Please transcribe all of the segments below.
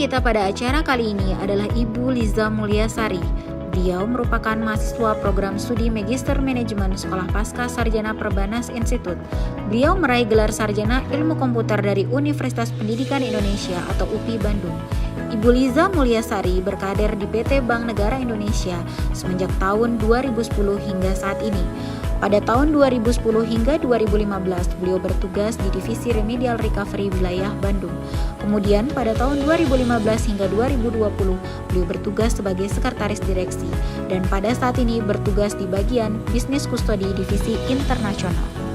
kita pada acara kali ini adalah Ibu Liza Mulyasari. Beliau merupakan mahasiswa program studi Magister Manajemen Sekolah Pasca Sarjana Perbanas Institut. Beliau meraih gelar sarjana Ilmu Komputer dari Universitas Pendidikan Indonesia atau UPI Bandung. Ibu Liza Mulyasari berkader di PT Bank Negara Indonesia semenjak tahun 2010 hingga saat ini. Pada tahun 2010 hingga 2015, beliau bertugas di Divisi Remedial Recovery Wilayah Bandung. Kemudian pada tahun 2015 hingga 2020, beliau bertugas sebagai Sekretaris Direksi dan pada saat ini bertugas di bagian Bisnis Kustodi Divisi Internasional.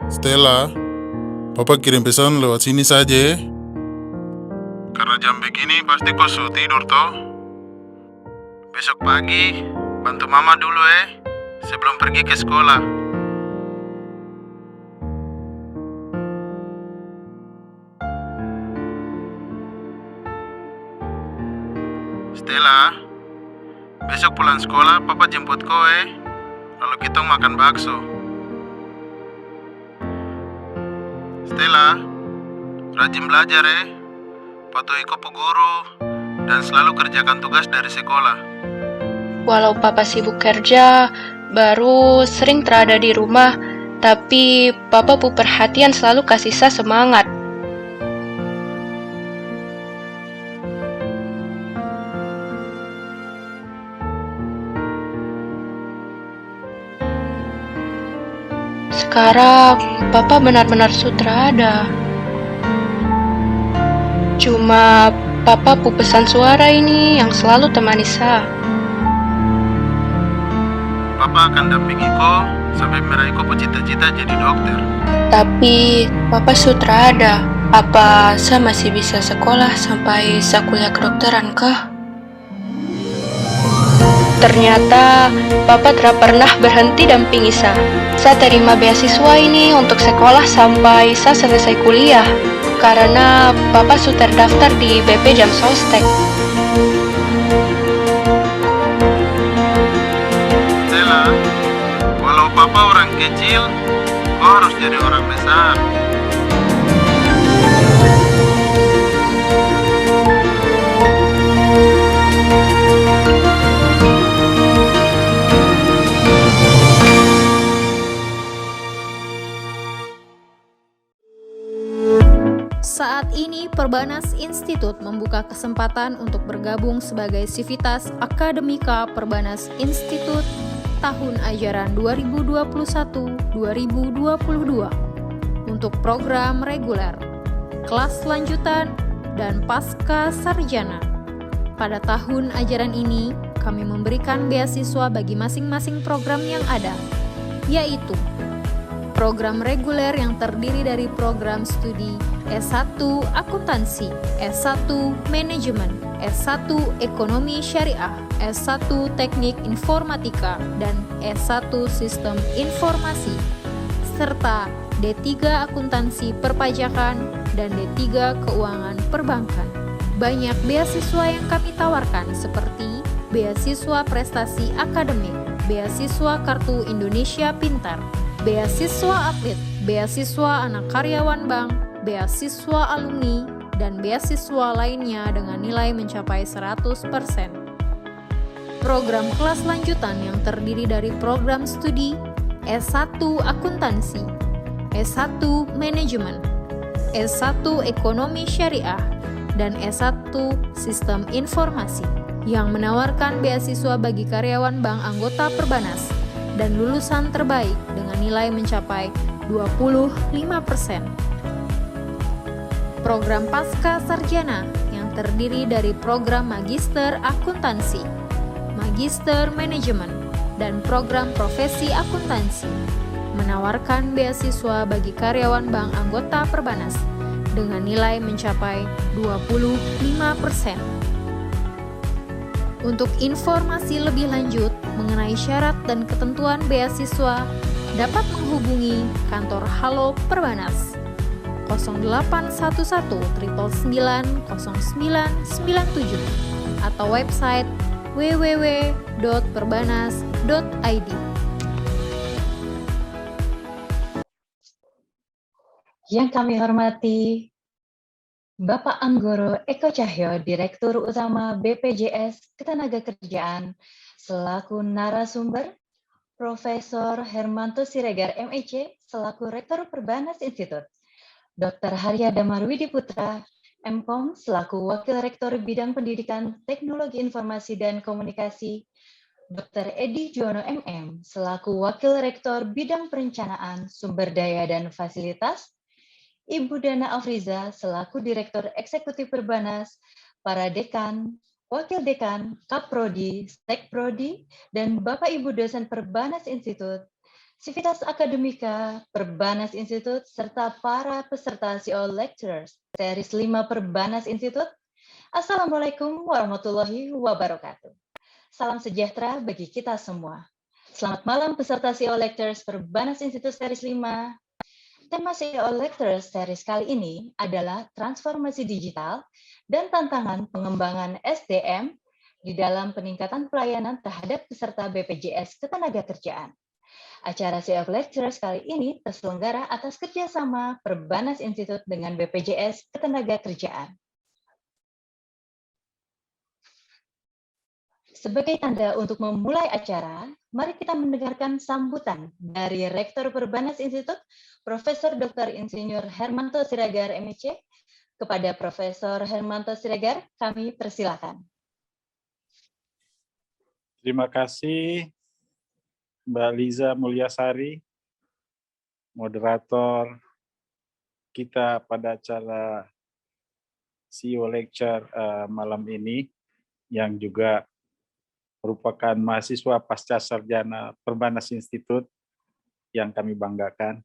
Stella, Papa kirim pesan lewat sini saja ya. Karena jam begini pasti kau sudah tidur toh. Besok pagi bantu Mama dulu sebelum pergi ke sekolah. Stella, besok pulang sekolah Papa jemput kau lalu kita makan bakso. Stella, rajin belajar patuhi kopo guru, dan selalu kerjakan tugas dari sekolah. Walau Papa sibuk kerja, baru sering terada di rumah, tapi Papa pu perhatian selalu kasih saya semangat. Sekarang, Papa benar-benar sutrada. Cuma Papa pu pesan suara ini yang selalu temani saya. Papa akan dampingi kau sampai meraih kau cita-cita jadi dokter. Tapi Papa sutrada. Apa saya masih bisa sekolah sampai saya kuliah kedokteran kah? Ternyata Papa tidak pernah berhenti dampingi saya. Saya terima beasiswa ini untuk sekolah sampai saya selesai kuliah. Karena Papa sudah terdaftar di BP Jam Sostek. Stella, walau Papa orang kecil, kau harus jadi orang besar. Saat ini Perbanas Institut membuka kesempatan untuk bergabung sebagai Sivitas Akademika Perbanas Institut tahun ajaran 2021-2022 untuk program reguler, kelas lanjutan, dan pasca sarjana. Pada tahun ajaran ini, kami memberikan beasiswa bagi masing-masing program yang ada, yaitu program reguler yang terdiri dari program studi S1 Akuntansi, S1 Manajemen, S1 Ekonomi Syariah, S1 Teknik Informatika, dan S1 Sistem Informasi, serta D3 Akuntansi Perpajakan dan D3 Keuangan Perbankan. Banyak beasiswa yang kami tawarkan seperti beasiswa prestasi akademik, beasiswa Kartu Indonesia Pintar, beasiswa atlet, beasiswa anak karyawan bank, beasiswa alumni, dan beasiswa lainnya dengan nilai mencapai 100%. Program kelas lanjutan yang terdiri dari program studi S1 Akuntansi, S1 Manajemen, S1 Ekonomi Syariah, dan S1 Sistem Informasi yang menawarkan beasiswa bagi karyawan bank anggota Perbanas dan lulusan terbaik dengan nilai mencapai 25%. Program Pasca Sarjana yang terdiri dari program Magister Akuntansi, Magister Manajemen, dan program Profesi Akuntansi menawarkan beasiswa bagi karyawan bank anggota Perbanas dengan nilai mencapai 25%. Untuk informasi lebih lanjut mengenai syarat dan ketentuan beasiswa, dapat menghubungi kantor Halo Perbanas 0811 999 0997 atau website www.perbanas.id. Yang kami hormati Bapak Anggoro Eko Cahyo, Direktur Utama BPJS Ketenagakerjaan, selaku narasumber, Profesor Hermanto Siregar, MEC, selaku Rektor Perbanas Institut, Dr. Harya Damarwidi Putra, MKOM, selaku Wakil Rektor Bidang Pendidikan Teknologi Informasi dan Komunikasi, Dr. Edi Juwono MM, selaku Wakil Rektor Bidang Perencanaan, Sumber Daya dan Fasilitas, Ibu Dana Afriza, selaku Direktur Eksekutif Perbanas, para dekan, wakil dekan, Kaprodi, Stekprodi, dan Bapak Ibu dosen Perbanas Institut, Sivitas Akademika, Perbanas Institut, serta para peserta CO Lectures, Series 5 Perbanas Institut. Assalamualaikum warahmatullahi wabarakatuh. Salam sejahtera bagi kita semua. Selamat malam peserta CO Lectures Perbanas Institut Series 5. Tema CEO Lectures series kali ini adalah transformasi digital dan tantangan pengembangan SDM di dalam peningkatan pelayanan terhadap peserta BPJS Ketenagakerjaan. Acara CEO Lectures kali ini terselenggara atas kerjasama Perbanas Institut dengan BPJS Ketenagakerjaan. Sebagai tanda untuk memulai acara, mari kita mendengarkan sambutan dari Rektor Perbanas Institut, Profesor Dr. Insinyur Hermanto Siregar, MEC. Kepada Profesor Hermanto Siregar, kami persilakan. Terima kasih Mbak Liza Mulyasari, moderator kita pada acara CEO Lecture malam ini, yang juga merupakan mahasiswa pasca sarjana Perbanas Institut yang kami banggakan.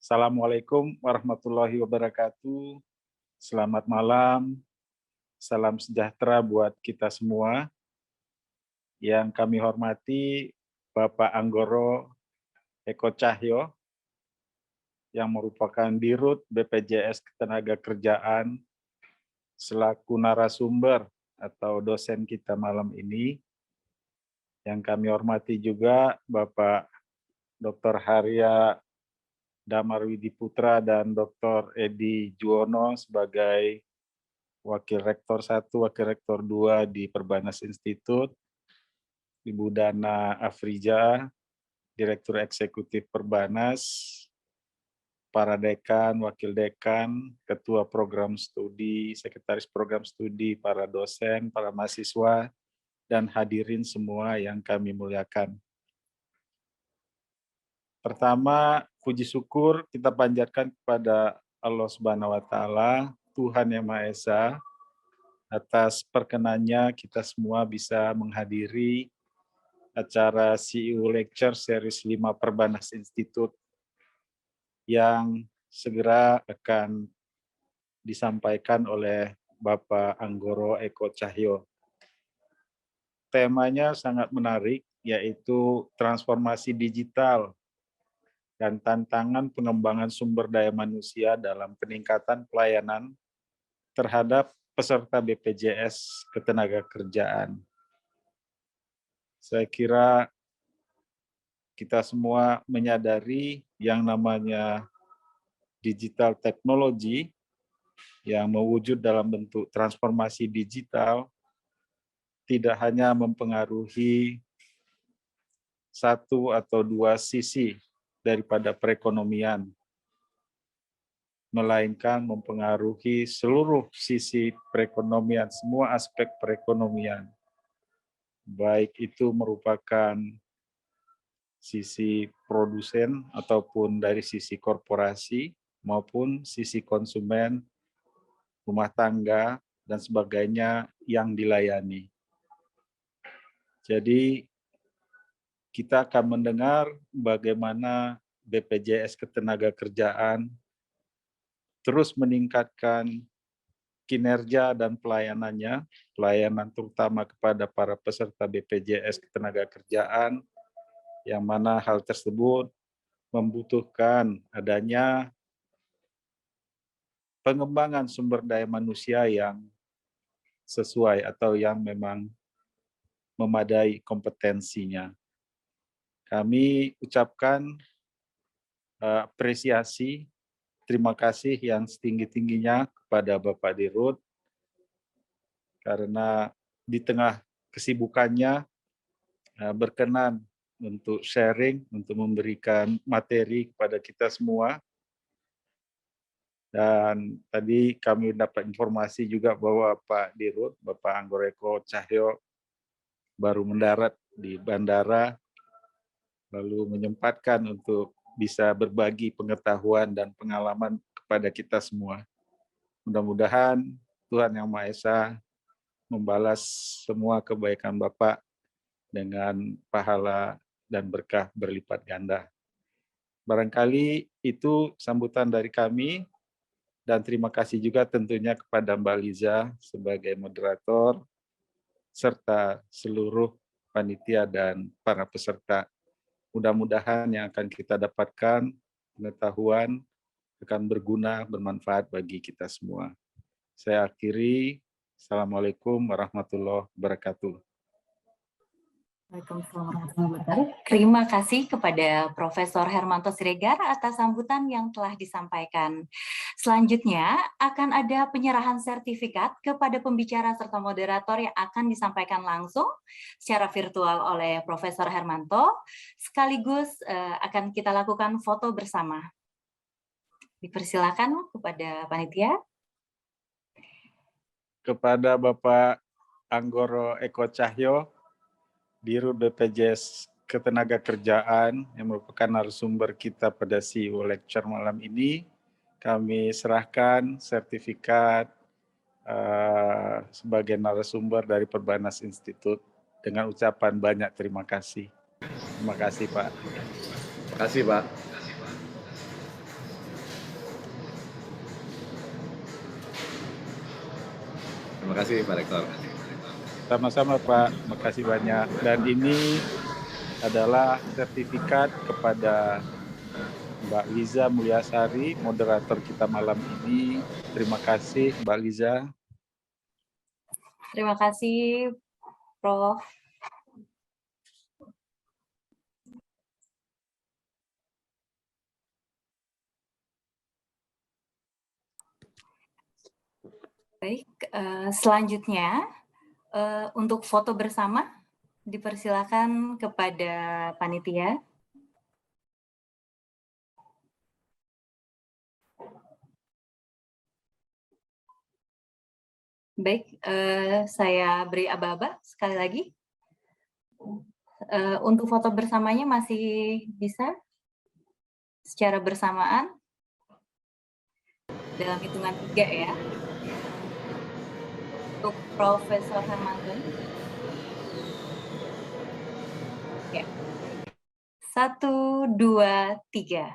Assalamualaikum warahmatullahi wabarakatuh. Selamat malam, salam sejahtera buat kita semua. Yang kami hormati Bapak Anggoro Eko Cahyo, yang merupakan Dirut BPJS Ketenagakerjaan, selaku narasumber atau dosen kita malam ini. Yang kami hormati juga Bapak Dr. Harya Damarwidi Putra dan Dr. Edi Juwono sebagai Wakil Rektor 1, Wakil Rektor 2 di Perbanas Institut, Ibu Dana Afriza, Direktur Eksekutif Perbanas, para dekan, wakil dekan, ketua program studi, sekretaris program studi, para dosen, para mahasiswa, dan hadirin semua yang kami muliakan. Pertama, puji syukur kita panjatkan kepada Allah Subhanahu wa Ta'ala, Tuhan Yang Maha Esa, atas perkenannya kita semua bisa menghadiri acara CEO Lecture Series 5 Perbanas Institut yang segera akan disampaikan oleh Bapak Anggoro Eko Cahyo. Temanya sangat menarik, yaitu transformasi digital dan tantangan pengembangan sumber daya manusia dalam peningkatan pelayanan terhadap peserta BPJS Ketenagakerjaan. Saya kira kita semua menyadari yang namanya digital teknologi yang mewujud dalam bentuk transformasi digital tidak hanya mempengaruhi satu atau dua sisi daripada perekonomian, melainkan mempengaruhi seluruh sisi perekonomian, semua aspek perekonomian, baik itu merupakan sisi produsen ataupun dari sisi korporasi maupun sisi konsumen, rumah tangga, dan sebagainya yang dilayani. Jadi kita akan mendengar bagaimana BPJS Ketenagakerjaan terus meningkatkan kinerja dan pelayanannya, pelayanan terutama kepada para peserta BPJS Ketenagakerjaan, yang mana hal tersebut membutuhkan adanya pengembangan sumber daya manusia yang sesuai atau yang memang memadai kompetensinya. Kami ucapkan apresiasi, terima kasih yang setinggi-tingginya kepada Bapak Dirut, karena di tengah kesibukannya berkenan untuk sharing, untuk memberikan materi kepada kita semua. Dan tadi kami dapat informasi juga bahwa Pak Dirut, Bapak Anggoro Eko Cahyo, baru mendarat di bandara, lalu menyempatkan untuk bisa berbagi pengetahuan dan pengalaman kepada kita semua. Mudah-mudahan Tuhan Yang Maha Esa membalas semua kebaikan Bapak dengan pahala dan berkah berlipat ganda. Barangkali itu sambutan dari kami, dan terima kasih juga tentunya kepada Mbak Liza sebagai moderator, serta seluruh panitia dan para peserta. Mudah-mudahan yang akan kita dapatkan pengetahuan akan berguna, bermanfaat bagi kita semua. Saya akhiri. Assalamualaikum warahmatullahi wabarakatuh. Waalaikumsalam warahmatullahi wabarakatuh. Terima kasih kepada Profesor Hermanto Siregar atas sambutan yang telah disampaikan. Selanjutnya akan ada penyerahan sertifikat kepada pembicara serta moderator yang akan disampaikan langsung secara virtual oleh Profesor Hermanto. Sekaligus akan kita lakukan foto bersama. Dipersilakan kepada panitia. Kepada Bapak Anggoro Eko Cahyo, Dirut BPJS Ketenagakerjaan yang merupakan narasumber kita pada CEO Lecture malam ini, kami serahkan sertifikat sebagai narasumber dari Perbanas Institute dengan ucapan banyak terima kasih. Terima kasih, Pak. Terima kasih, Pak. Terima kasih, Pak Rektor. Sama-sama, Pak. Terima kasih banyak. Dan ini adalah sertifikat kepada Mbak Liza Mulyasari, moderator kita malam ini. Terima kasih, Mbak Liza. Terima kasih, Prof. Baik, selanjutnya untuk foto bersama dipersilakan kepada panitia. Baik, saya beri aba-aba sekali lagi. Untuk foto bersamanya masih bisa secara bersamaan dalam hitungan 3 ya. Untuk Profesor Hermanto. Ya. 1, 2, 3.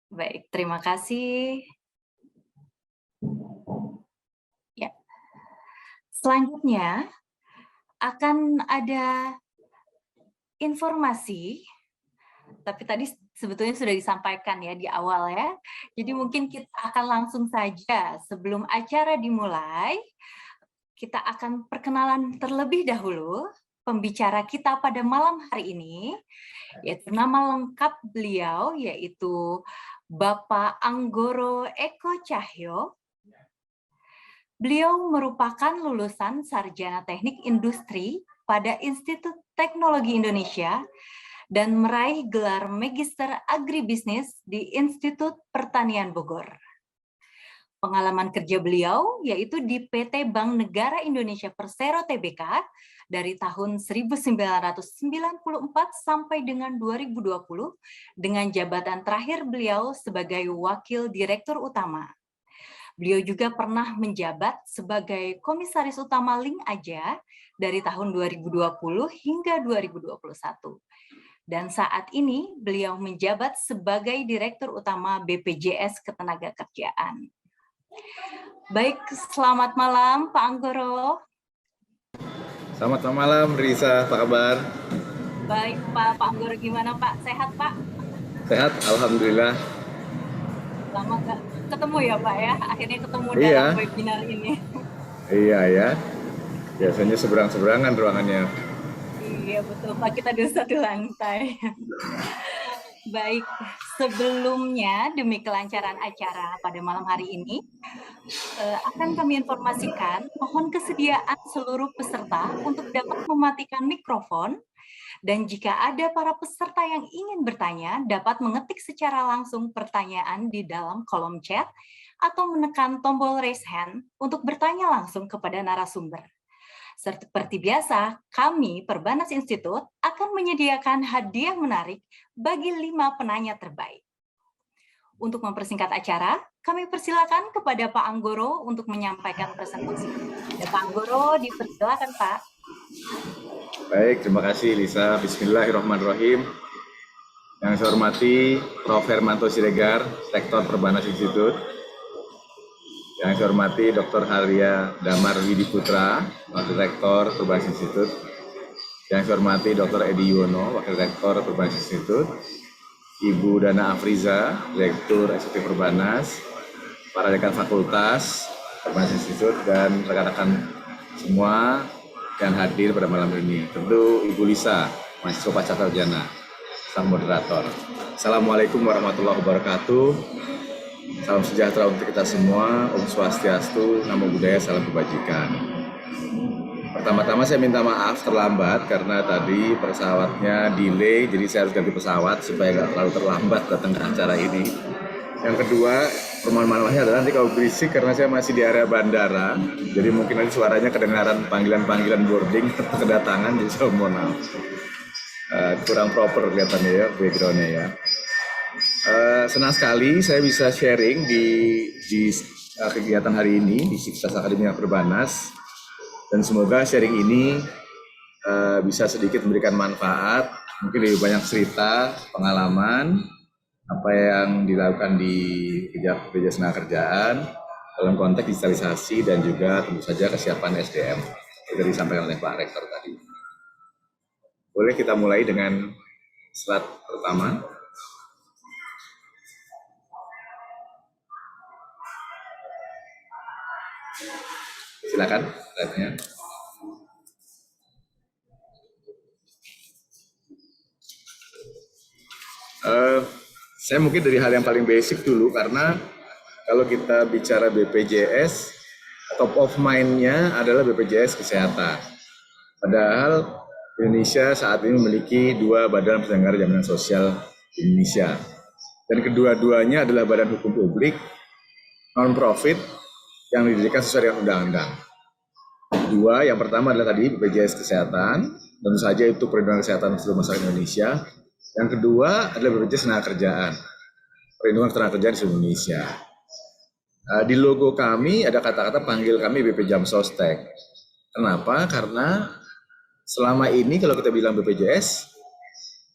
Baik, terima kasih. Ya. Selanjutnya akan ada informasi, tapi tadi sebetulnya sudah disampaikan ya di awal ya. Jadi mungkin kita akan langsung saja sebelum acara dimulai, kita akan perkenalan terlebih dahulu pembicara kita pada malam hari ini, yaitu nama lengkap beliau yaitu Bapak Anggoro Eko Cahyo. Beliau merupakan lulusan Sarjana Teknik Industri pada Institut Teknologi Indonesia dan meraih gelar Magister Agribisnis di Institut Pertanian Bogor. Pengalaman kerja beliau yaitu di PT Bank Negara Indonesia Persero Tbk dari tahun 1994 sampai dengan 2020 dengan jabatan terakhir beliau sebagai Wakil Direktur Utama. Beliau juga pernah menjabat sebagai Komisaris Utama Link Aja dari tahun 2020 hingga 2021. Dan saat ini beliau menjabat sebagai Direktur Utama BPJS Ketenagakerjaan. Baik, selamat malam Pak Anggoro. Selamat malam Risa, apa kabar? Baik Pak Anggoro, gimana Pak? Sehat Pak? Sehat, alhamdulillah. Lama nggak ketemu ya Pak ya, akhirnya ketemu Iya, dalam webinar ini. iya ya. Biasanya seberang-seberangan ruangannya. Iya betul Pak, kita di satu lantai. Baik, sebelumnya demi kelancaran acara pada malam hari ini, akan kami informasikan mohon kesediaan seluruh peserta untuk dapat mematikan mikrofon, dan jika ada para peserta yang ingin bertanya, dapat mengetik secara langsung pertanyaan di dalam kolom chat atau menekan tombol raise hand untuk bertanya langsung kepada narasumber. Seperti biasa, kami Perbanas Institut akan menyediakan hadiah menarik bagi 5 penanya terbaik. Untuk mempersingkat acara, kami persilakan kepada Pak Anggoro untuk menyampaikan presentasi. Ya, Pak Anggoro, dipersilakan Pak. Baik, terima kasih Lisa. Bismillahirrahmanirrahim. Yang saya hormati Prof. Hermanto Siregar, Rektor Perbanas Institut. Yang saya hormati Dr. Haria Damar Widi Putra, Wakil Rektor Perbanas Institut. Yang saya hormati Dr. Edi Yuwono, Wakil Rektor Perbanas Institut. Ibu Dana Afriza, Direktur Eksekutif Perbanas, para dekan fakultas Perbanas Institut, dan rekan-rekan semua yang hadir pada malam ini. Tentu Ibu Lisa, mahasiswa pasca sarjana, sang moderator. Assalamualaikum warahmatullahi wabarakatuh. Salam sejahtera untuk kita semua. Om Swastiastu, Namo Buddhaya, salam kebajikan. Pertama-tama saya minta maaf terlambat karena tadi pesawatnya delay, jadi saya harus ganti pesawat supaya nggak terlalu terlambat datang ke acara ini. Yang kedua, permohonan maafnya adalah nanti kalau berisik karena saya masih di area bandara, jadi mungkin nanti suaranya kedengaran panggilan-panggilan boarding atau kedatangan, jadi saya mohon maaf. Kurang proper kelihatannya ya, background-nya ya. Senang sekali saya bisa sharing di kegiatan hari ini di Sivitas Akademia Perbanas, dan semoga sharing ini bisa sedikit memberikan manfaat, mungkin lebih banyak cerita, pengalaman, apa yang dilakukan di BPJS Tenagakerjaan dalam konteks digitalisasi dan juga tentu saja kesiapan SDM yang disampaikan oleh Pak Rektor tadi. Boleh kita mulai dengan slide pertama. Silakan slide-nya. Saya mungkin dari hal yang paling basic dulu, karena kalau kita bicara BPJS, top of mind-nya adalah BPJS Kesehatan. Padahal Indonesia saat ini memiliki 2 badan penyelenggara jaminan sosial di Indonesia. Dan kedua-duanya adalah badan hukum publik, non-profit, yang didirikan sesuai dengan undang-undang. 2, yang pertama adalah tadi BPJS Kesehatan, tentu saja itu perlindungan kesehatan seluruh masyarakat Indonesia. Yang kedua adalah BPJS Tenagakerjaan, perlindungan ketenagakerjaan di seluruh Indonesia. Di logo kami ada kata-kata panggil kami BP Jam Sostek. Kenapa? Karena selama ini kalau kita bilang BPJS,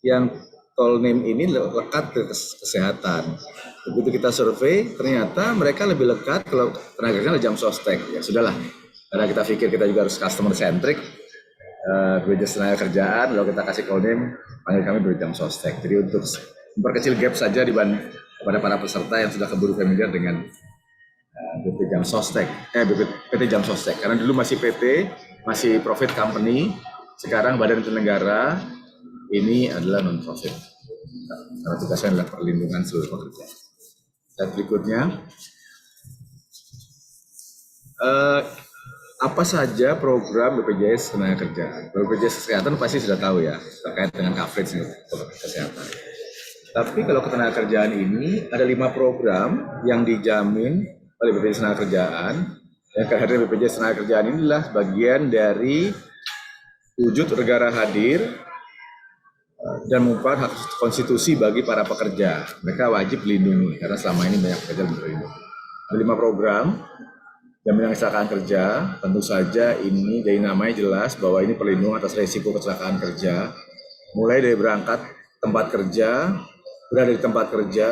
yang call name ini lekat ke kesehatan. Begitu kita survei, ternyata mereka lebih lekat kalau tenaga kerja Jam Sostek. Ya sudahlah, karena kita pikir kita juga harus customer centric, BPJS Tenagakerjaan, lalu kita kasih call name, panggil kami BP Jam Sostek. Jadi untuk memperkecil gap saja kepada para peserta yang sudah keburu familiar dengan BP Jam Sostek, PT Jam Sostek. Karena dulu masih PT, masih profit company, sekarang badan penyelenggara ini adalah non-profit. Karena tugasnya adalah perlindungan seluruh pekerja. Dan berikutnya, apa saja program BPJS Tenagakerjaan? BPJS Kesehatan pasti sudah tahu ya, terkait dengan coverage kesehatan. Tapi kalau ketenagakerjaan ini ada 5 program yang dijamin oleh BPJS Tenagakerjaan. Yang kehadiran BPJS Tenagakerjaan inilah bagian dari wujud negara hadir dan merupakan hak konstitusi bagi para pekerja. Mereka wajib dilindungi karena selama ini banyak pekerja yang terlindungi. Ada 5 program jaminan kecelakaan kerja. Tentu saja ini dari namanya jelas bahwa ini perlindungan atas risiko kecelakaan kerja, mulai dari berangkat tempat kerja, berada di tempat kerja,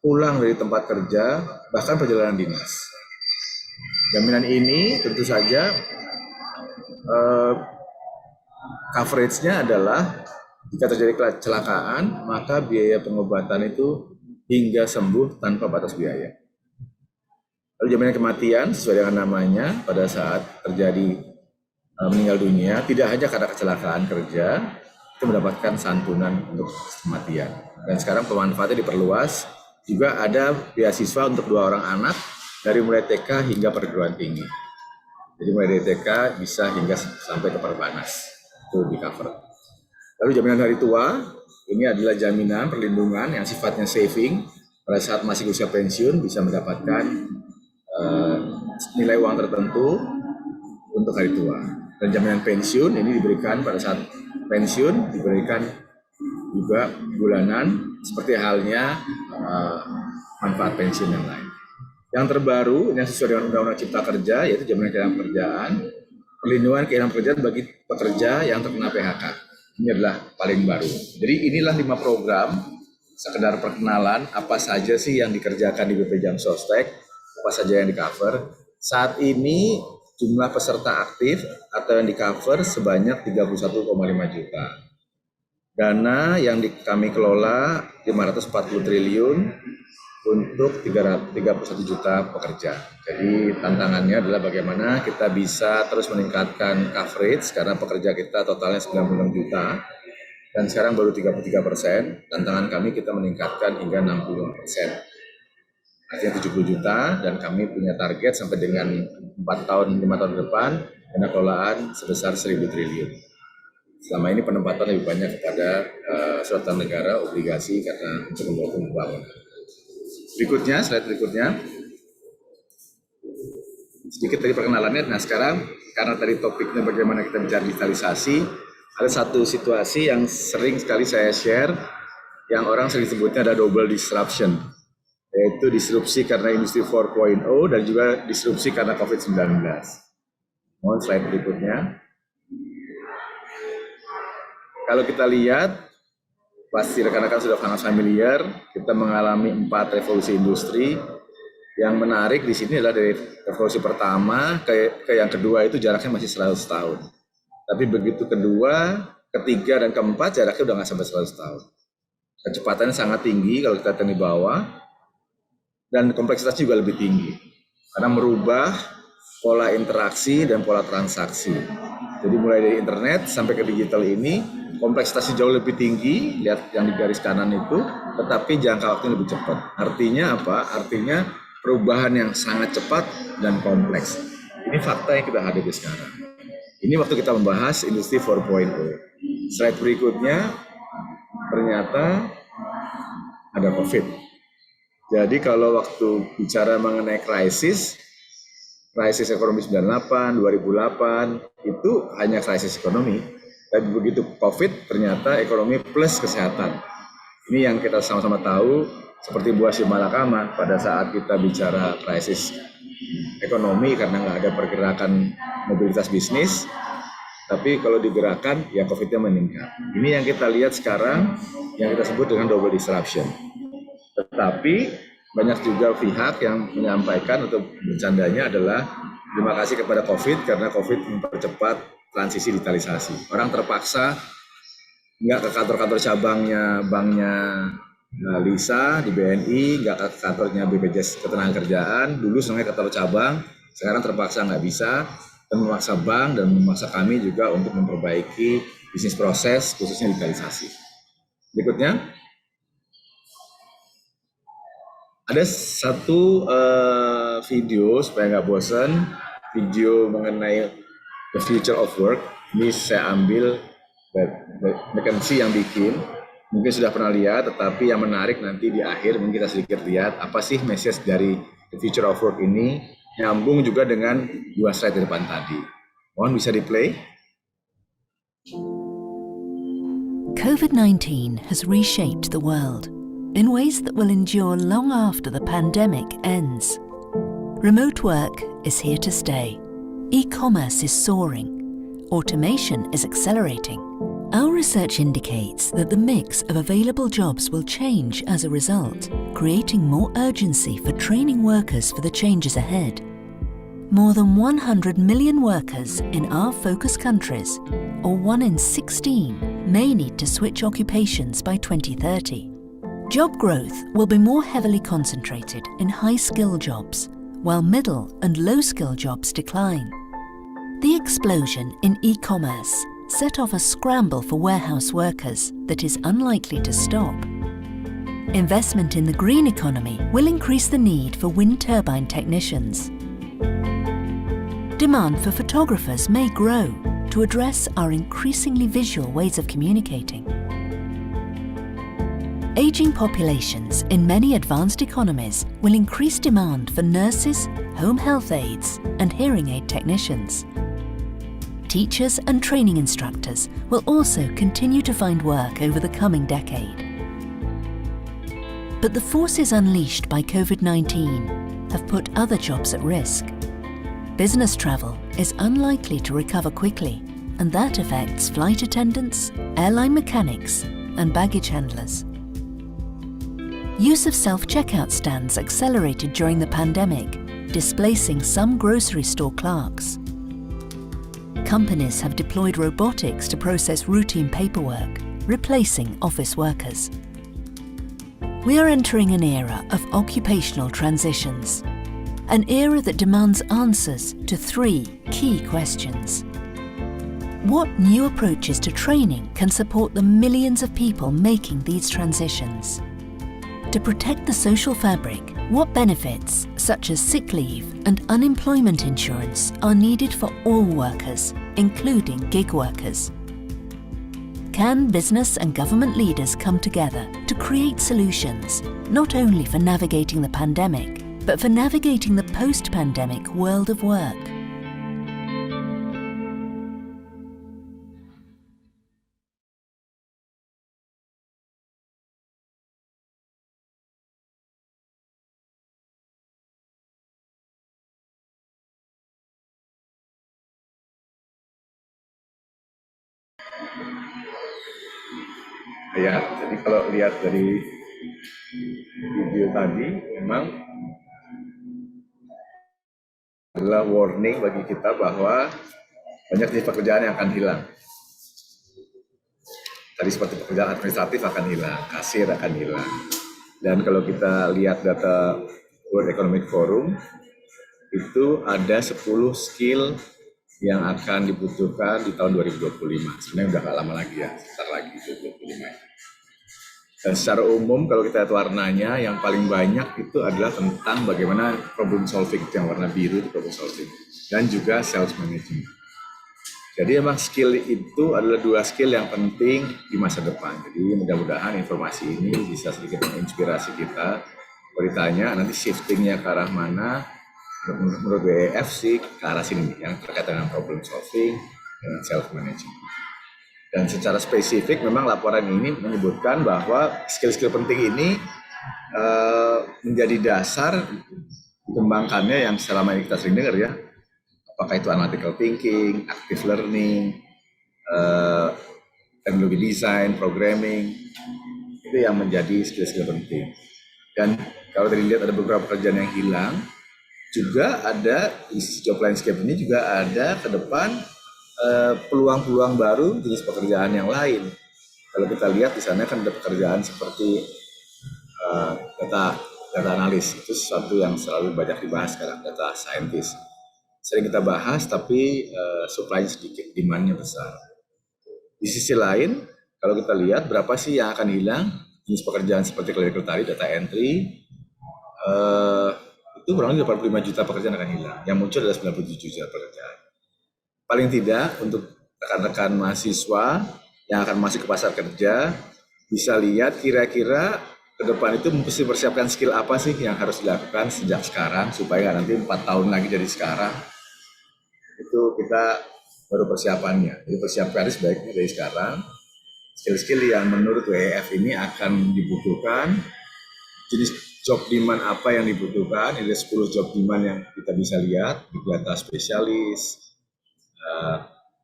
pulang dari tempat kerja, bahkan perjalanan dinas. Jaminan ini tentu saja coverage-nya adalah jika terjadi kecelakaan, maka biaya pengobatan itu hingga sembuh tanpa batas biaya. Lalu jaminan kematian sesuai dengan namanya pada saat terjadi meninggal dunia, tidak hanya karena kecelakaan kerja, itu mendapatkan santunan untuk kematian. Dan sekarang pemanfaatnya diperluas, juga ada beasiswa untuk 2 orang anak dari mulai TK hingga perguruan tinggi. Jadi mulai dari TK bisa hingga sampai ke Perbanas, itu di cover. Lalu jaminan hari tua, ini adalah jaminan perlindungan yang sifatnya saving, pada saat masih usia pensiun bisa mendapatkan nilai uang tertentu untuk hari tua. Dan jaminan pensiun ini diberikan pada saat pensiun, diberikan juga bulanan seperti halnya manfaat pensiun yang lain. Yang terbaru yang sesuai dengan Undang-Undang Cipta Kerja yaitu jaminan kehilangan pekerjaan, perlindungan kehilangan pekerjaan bagi pekerja yang terkena PHK. Ini adalah paling baru. Jadi inilah 5 program, sekedar perkenalan apa saja sih yang dikerjakan di BP Jam Sostek, apa saja yang di cover. Saat ini jumlah peserta aktif atau yang di cover sebanyak 31,5 juta. Dana yang kami kelola 540 triliun untuk 31 juta pekerja. Jadi tantangannya adalah bagaimana kita bisa terus meningkatkan coverage karena pekerja kita totalnya 96 juta dan sekarang baru 33%. Tantangan kami kita meningkatkan hingga 65%. Artinya 70 juta dan kami punya target sampai dengan 5 tahun ke depan dana kelolaan sebesar 1.000 triliun. Selama ini penempatan lebih banyak kepada surat negara, obligasi karena untuk mendukung pembangunan. Berikutnya, slide berikutnya. Sedikit dari perkenalannya. Nah sekarang karena tadi topiknya bagaimana kita bicara digitalisasi, ada satu situasi yang sering sekali saya share, yang orang sering sebutnya ada double disruption. Yaitu disrupsi karena industri 4.0 dan juga disrupsi karena COVID-19. Mohon slide berikutnya. Kalau kita lihat, pasti rekan-rekan sudah sangat familiar, kita mengalami 4 revolusi industri. Yang menarik di sini adalah dari revolusi pertama ke yang kedua itu jaraknya masih 100 tahun. Tapi begitu kedua, ketiga, dan keempat jaraknya udah nggak sampai 100 tahun. Kecepatannya sangat tinggi kalau kita lihat di bawah. Dan kompleksitasnya juga lebih tinggi karena merubah pola interaksi dan pola transaksi. Jadi mulai dari internet sampai ke digital ini kompleksitasnya jauh lebih tinggi, lihat yang di garis kanan itu, tetapi jangka waktunya lebih cepat. Artinya apa? Artinya perubahan yang sangat cepat dan kompleks. Ini fakta yang kita hadapi sekarang. Ini waktu kita membahas industri 4.0. Slide berikutnya ternyata ada COVID. Jadi kalau waktu bicara mengenai krisis ekonomi 98, 2008, itu hanya krisis ekonomi. Tapi begitu COVID, ternyata ekonomi plus kesehatan. Ini yang kita sama-sama tahu, seperti buah si malakama pada saat kita bicara krisis ekonomi karena nggak ada pergerakan mobilitas bisnis. Tapi kalau digerakkan, ya COVID-nya meningkat. Ini yang kita lihat sekarang, yang kita sebut dengan double disruption. Tetapi banyak juga pihak yang menyampaikan atau bercandanya adalah terima kasih kepada COVID karena COVID mempercepat transisi digitalisasi. Orang terpaksa nggak ke kantor-kantor cabangnya banknya Lisa di BNI, nggak ke kantornya BPJS Ketenagakerjaan. Dulu sebenarnya kantor cabang, sekarang terpaksa nggak bisa dan memaksa bank dan memaksa kami juga untuk memperbaiki bisnis proses khususnya digitalisasi. Berikutnya. Ada satu video supaya nggak bosan, video mengenai the future of work. Ini saya ambil McKinsey yang bikin. Mungkin sudah pernah lihat, tetapi yang menarik nanti di akhir mungkin kita sedikit lihat apa sih message dari the future of work ini. Nyambung juga dengan 2 slide di depan tadi. Mohon bisa di-play. COVID-19 has reshaped the world in ways that will endure long after the pandemic ends. Remote work is here to stay. E-commerce is soaring. Automation is accelerating. Our research indicates that the mix of available jobs will change as a result, creating more urgency for training workers for the changes ahead. More than 100 million workers in our focus countries, or 1 in 16, may need to switch occupations by 2030. Job growth will be more heavily concentrated in high-skill jobs, while middle and low-skill jobs decline. The explosion in e-commerce set off a scramble for warehouse workers that is unlikely to stop. Investment in the green economy will increase the need for wind turbine technicians. Demand for photographers may grow to address our increasingly visual ways of communicating. Aging populations in many advanced economies will increase demand for nurses, home health aides, and hearing aid technicians. Teachers and training instructors will also continue to find work over the coming decade. But the forces unleashed by COVID-19 have put other jobs at risk. Business travel is unlikely to recover quickly, and that affects flight attendants, airline mechanics, and baggage handlers. Use of self-checkout stands accelerated during the pandemic, displacing some grocery store clerks. Companies have deployed robotics to process routine paperwork, replacing office workers. We are entering an era of occupational transitions, an era that demands answers to 3 key questions. What new approaches to training can support the millions of people making these transitions? To protect the social fabric, what benefits, such as sick leave and unemployment insurance, are needed for all workers, including gig workers? Can business and government leaders come together to create solutions, not only for navigating the pandemic, but for navigating the post-pandemic world of work? Ya, jadi kalau lihat dari video tadi, memang adalah warning bagi kita bahwa banyak jenis pekerjaan yang akan hilang. Tadi seperti pekerjaan administratif akan hilang, kasir akan hilang. Dan kalau kita lihat data World Economic Forum, itu ada 10 skill yang akan dibutuhkan di tahun 2025. Sebenarnya udah gak lama lagi ya, sebentar lagi 2025. Dan secara umum kalau kita lihat warnanya, yang paling banyak itu adalah tentang bagaimana problem solving, yang warna biru itu problem solving, dan juga sales management. Jadi emang skill itu adalah 2 skill yang penting di masa depan. Jadi mudah-mudahan informasi ini bisa sedikit menginspirasi kita. Kalau ditanya nanti shiftingnya ke arah mana, menurut WEF sih ke arah sini, yang terkait dengan problem solving dan self management. Dan secara spesifik memang laporan ini menyebutkan bahwa skill-skill penting ini menjadi dasar dikembangkannya yang selama ini kita sering dengar ya. Apakah itu analytical thinking, active learning, teknologi desain, programming, itu yang menjadi skill-skill penting. Dan kalau tadi lihat ada beberapa pekerjaan yang hilang, juga ada di job landscape ini juga ada ke depan peluang-peluang baru jenis pekerjaan yang lain. Kalau kita lihat di sana kan ada pekerjaan seperti data analis, itu sesuatu yang selalu banyak dibahas sekarang, data scientist. Sering kita bahas tapi supply-nya sedikit, demand-nya besar. Di sisi lain, kalau kita lihat berapa sih yang akan hilang, jenis pekerjaan seperti clerical tadi, data entry, itu kurang lebih 85 juta pekerjaan akan hilang. Yang muncul adalah 97 juta pekerjaan. Paling tidak untuk rekan-rekan mahasiswa yang akan masuk ke pasar kerja bisa lihat kira-kira ke depan itu mesti persiapkan skill apa sih yang harus dilakukan sejak sekarang supaya nanti 4 tahun lagi dari sekarang itu kita baru persiapannya. Jadi persiapkan sebaiknya dari sekarang skill-skill yang menurut WEF ini akan dibutuhkan, jenis job demand apa yang dibutuhkan. Ada 10 job demand yang kita bisa lihat, big data spesialis,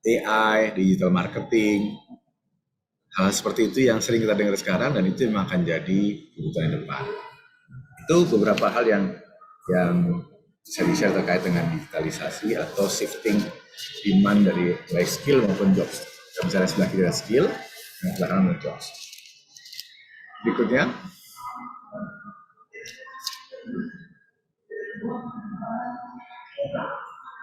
AI, digital marketing, hal seperti itu yang sering kita dengar sekarang dan itu memang akan jadi kebutuhan depan. Itu beberapa hal yang bisa di-share terkait dengan digitalisasi atau shifting demand dari baik skill maupun jobs. Kita bicara sebelah kiri ada skill, dan sebelah kanan ada jobs. Berikutnya.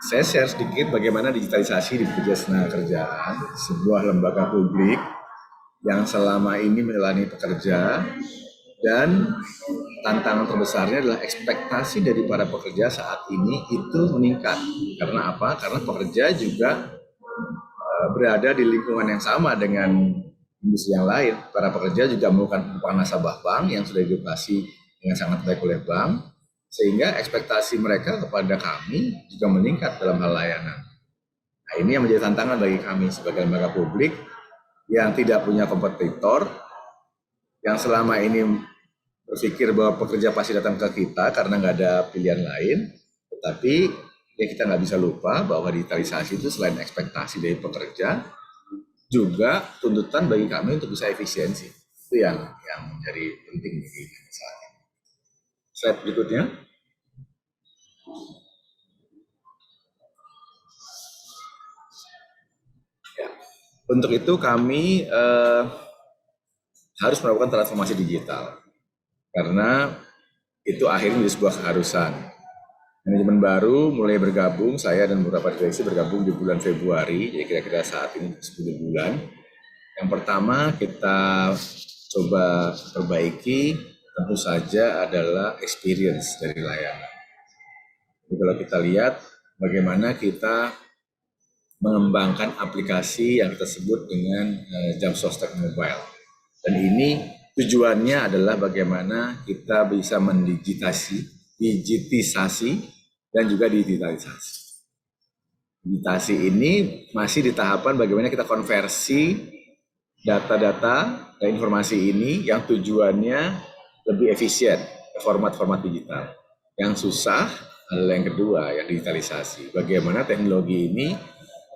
Saya share sedikit bagaimana digitalisasi di BPJS Ketenagakerjaan, sebuah lembaga publik yang selama ini melayani pekerja, dan tantangan terbesarnya adalah ekspektasi dari para pekerja saat ini itu meningkat. Karena apa? Karena pekerja juga berada di lingkungan yang sama dengan industri yang lain. Para pekerja juga merupakan nasabah bank yang sudah diedukasi dengan sangat baik oleh bank, sehingga ekspektasi mereka kepada kami juga meningkat dalam hal layanan. Nah, ini yang menjadi tantangan bagi kami sebagai lembaga publik yang tidak punya kompetitor, yang selama ini berpikir bahwa pekerja pasti datang ke kita karena nggak ada pilihan lain, tetapi ya kita nggak bisa lupa bahwa digitalisasi itu selain ekspektasi dari pekerja, juga tuntutan bagi kami untuk bisa efisiensi. Itu yang menjadi penting bagi kami saat ini. Slide berikutnya. Ya. Untuk itu kami harus melakukan transformasi digital, karena itu akhirnya menjadi sebuah keharusan. Manajemen baru mulai bergabung, saya dan beberapa direksi bergabung di bulan Februari, jadi kira-kira saat ini 10 bulan. Yang pertama kita coba perbaiki tentu saja adalah experience dari layanan. Jadi kalau kita lihat bagaimana kita mengembangkan aplikasi yang kita sebut dengan Jamsostek Mobile. Dan ini tujuannya adalah bagaimana kita bisa digitisasi dan juga digitalisasi. Digitalisasi ini masih di tahapan bagaimana kita konversi data-data dan informasi ini yang tujuannya lebih efisien ke format-format digital. Yang susah adalah yang kedua, yang digitalisasi. Bagaimana teknologi ini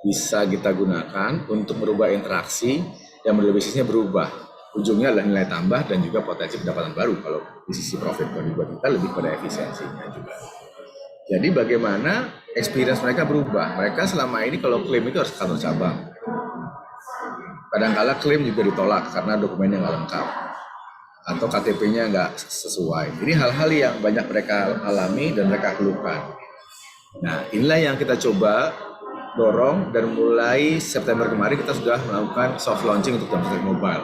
bisa kita gunakan untuk merubah interaksi yang model bisnisnya berubah. Ujungnya adalah nilai tambah dan juga potensi pendapatan baru kalau di sisi profit. Kalau dibuat kita lebih pada efisiensinya juga. Jadi bagaimana experience mereka berubah. Mereka selama ini kalau klaim itu harus ke kantor cabang. Kadang-kala klaim juga ditolak karena dokumennya nggak lengkap atau KTP-nya nggak sesuai. Ini hal-hal yang banyak mereka alami dan mereka keluhkan. Nah, inilah yang kita coba dorong, dan mulai September kemarin kita sudah melakukan soft launching untuk Jamsostek Mobile.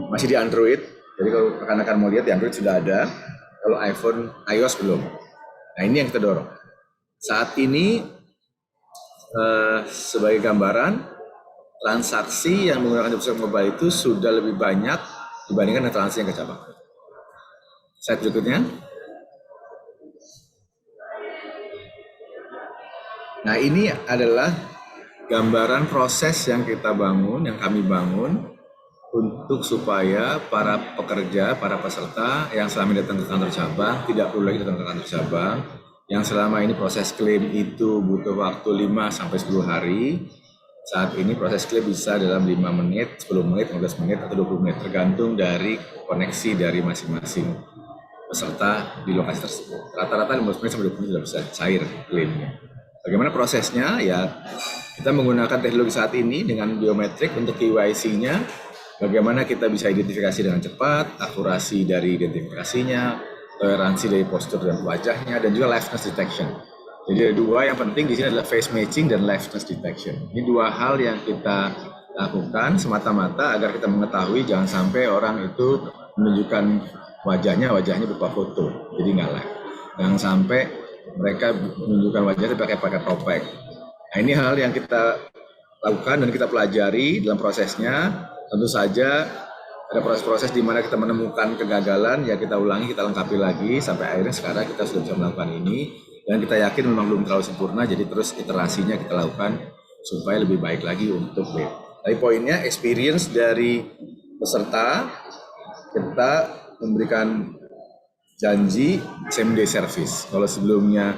Masih di Android, jadi kalau rekan-rekan mau lihat di Android sudah ada, kalau iPhone, iOS belum. Nah, ini yang kita dorong. Saat ini sebagai gambaran, transaksi yang menggunakan Jamsostek Mobile itu sudah lebih banyak dibandingkan dengan transaksi yang ke cabang. Slide berikutnya. Nah, ini adalah gambaran proses yang kita bangun, yang kami bangun untuk supaya para pekerja, para peserta yang selama ini datang ke kantor cabang tidak perlu lagi datang ke kantor cabang. Yang selama ini proses klaim itu butuh waktu 5-10 hari. Saat ini proses klaim bisa dalam 5 menit, 10 menit, 15 menit, atau 20 menit, tergantung dari koneksi dari masing-masing peserta di lokasi tersebut. Rata-rata 15 menit sampai 20 menit sudah bisa cair klaimnya. Bagaimana prosesnya? Ya, kita menggunakan teknologi saat ini dengan biometrik untuk KYC-nya. Bagaimana kita bisa identifikasi dengan cepat, akurasi dari identifikasinya, toleransi dari postur dan wajahnya, dan juga liveness detection. Jadi ada dua yang penting di sini adalah face matching dan liveness detection. Ini dua hal yang kita lakukan semata-mata agar kita mengetahui jangan sampai orang itu menunjukkan wajahnya berupa foto, jadi nggak live. Jangan sampai mereka menunjukkan wajahnya pakai topeng. Nah, ini hal yang kita lakukan dan kita pelajari dalam prosesnya. Tentu saja ada proses-proses di mana kita menemukan kegagalan, ya kita ulangi, kita lengkapi lagi sampai akhirnya sekarang kita sudah bisa melakukan ini, dan kita yakin memang belum terlalu sempurna, jadi terus iterasinya kita lakukan supaya lebih baik lagi untuk web. Tapi poinnya experience dari peserta, kita memberikan janji same day service. Kalau sebelumnya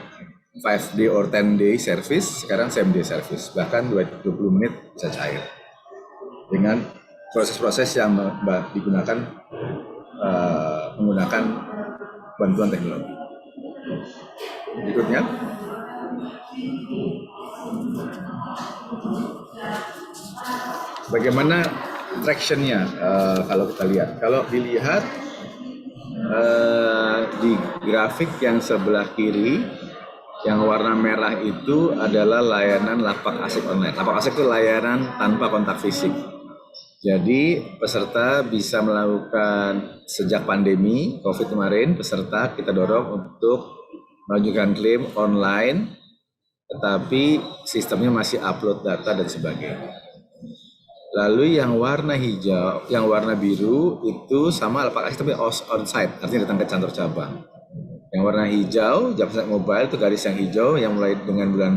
5 day or 10 day service, sekarang same day service, bahkan 20 menit bisa cair dengan proses-proses yang digunakan menggunakan bantuan teknologi. Berikutnya, bagaimana traction-nya kalau kita lihat? Kalau dilihat di grafik yang sebelah kiri, Yang warna merah itu adalah layanan lapak asik online. Lapak asik itu layanan tanpa kontak fisik. Jadi peserta bisa melakukan sejak pandemi COVID kemarin, peserta kita dorong untuk mengajukan klaim online, tetapi sistemnya masih upload data dan sebagainya. Lalu yang warna hijau, yang warna biru itu sama lapak asik tapi on-site, artinya datang ke kantor cabang. Yang warna hijau, jam sostek mobile itu garis yang hijau yang mulai dengan bulan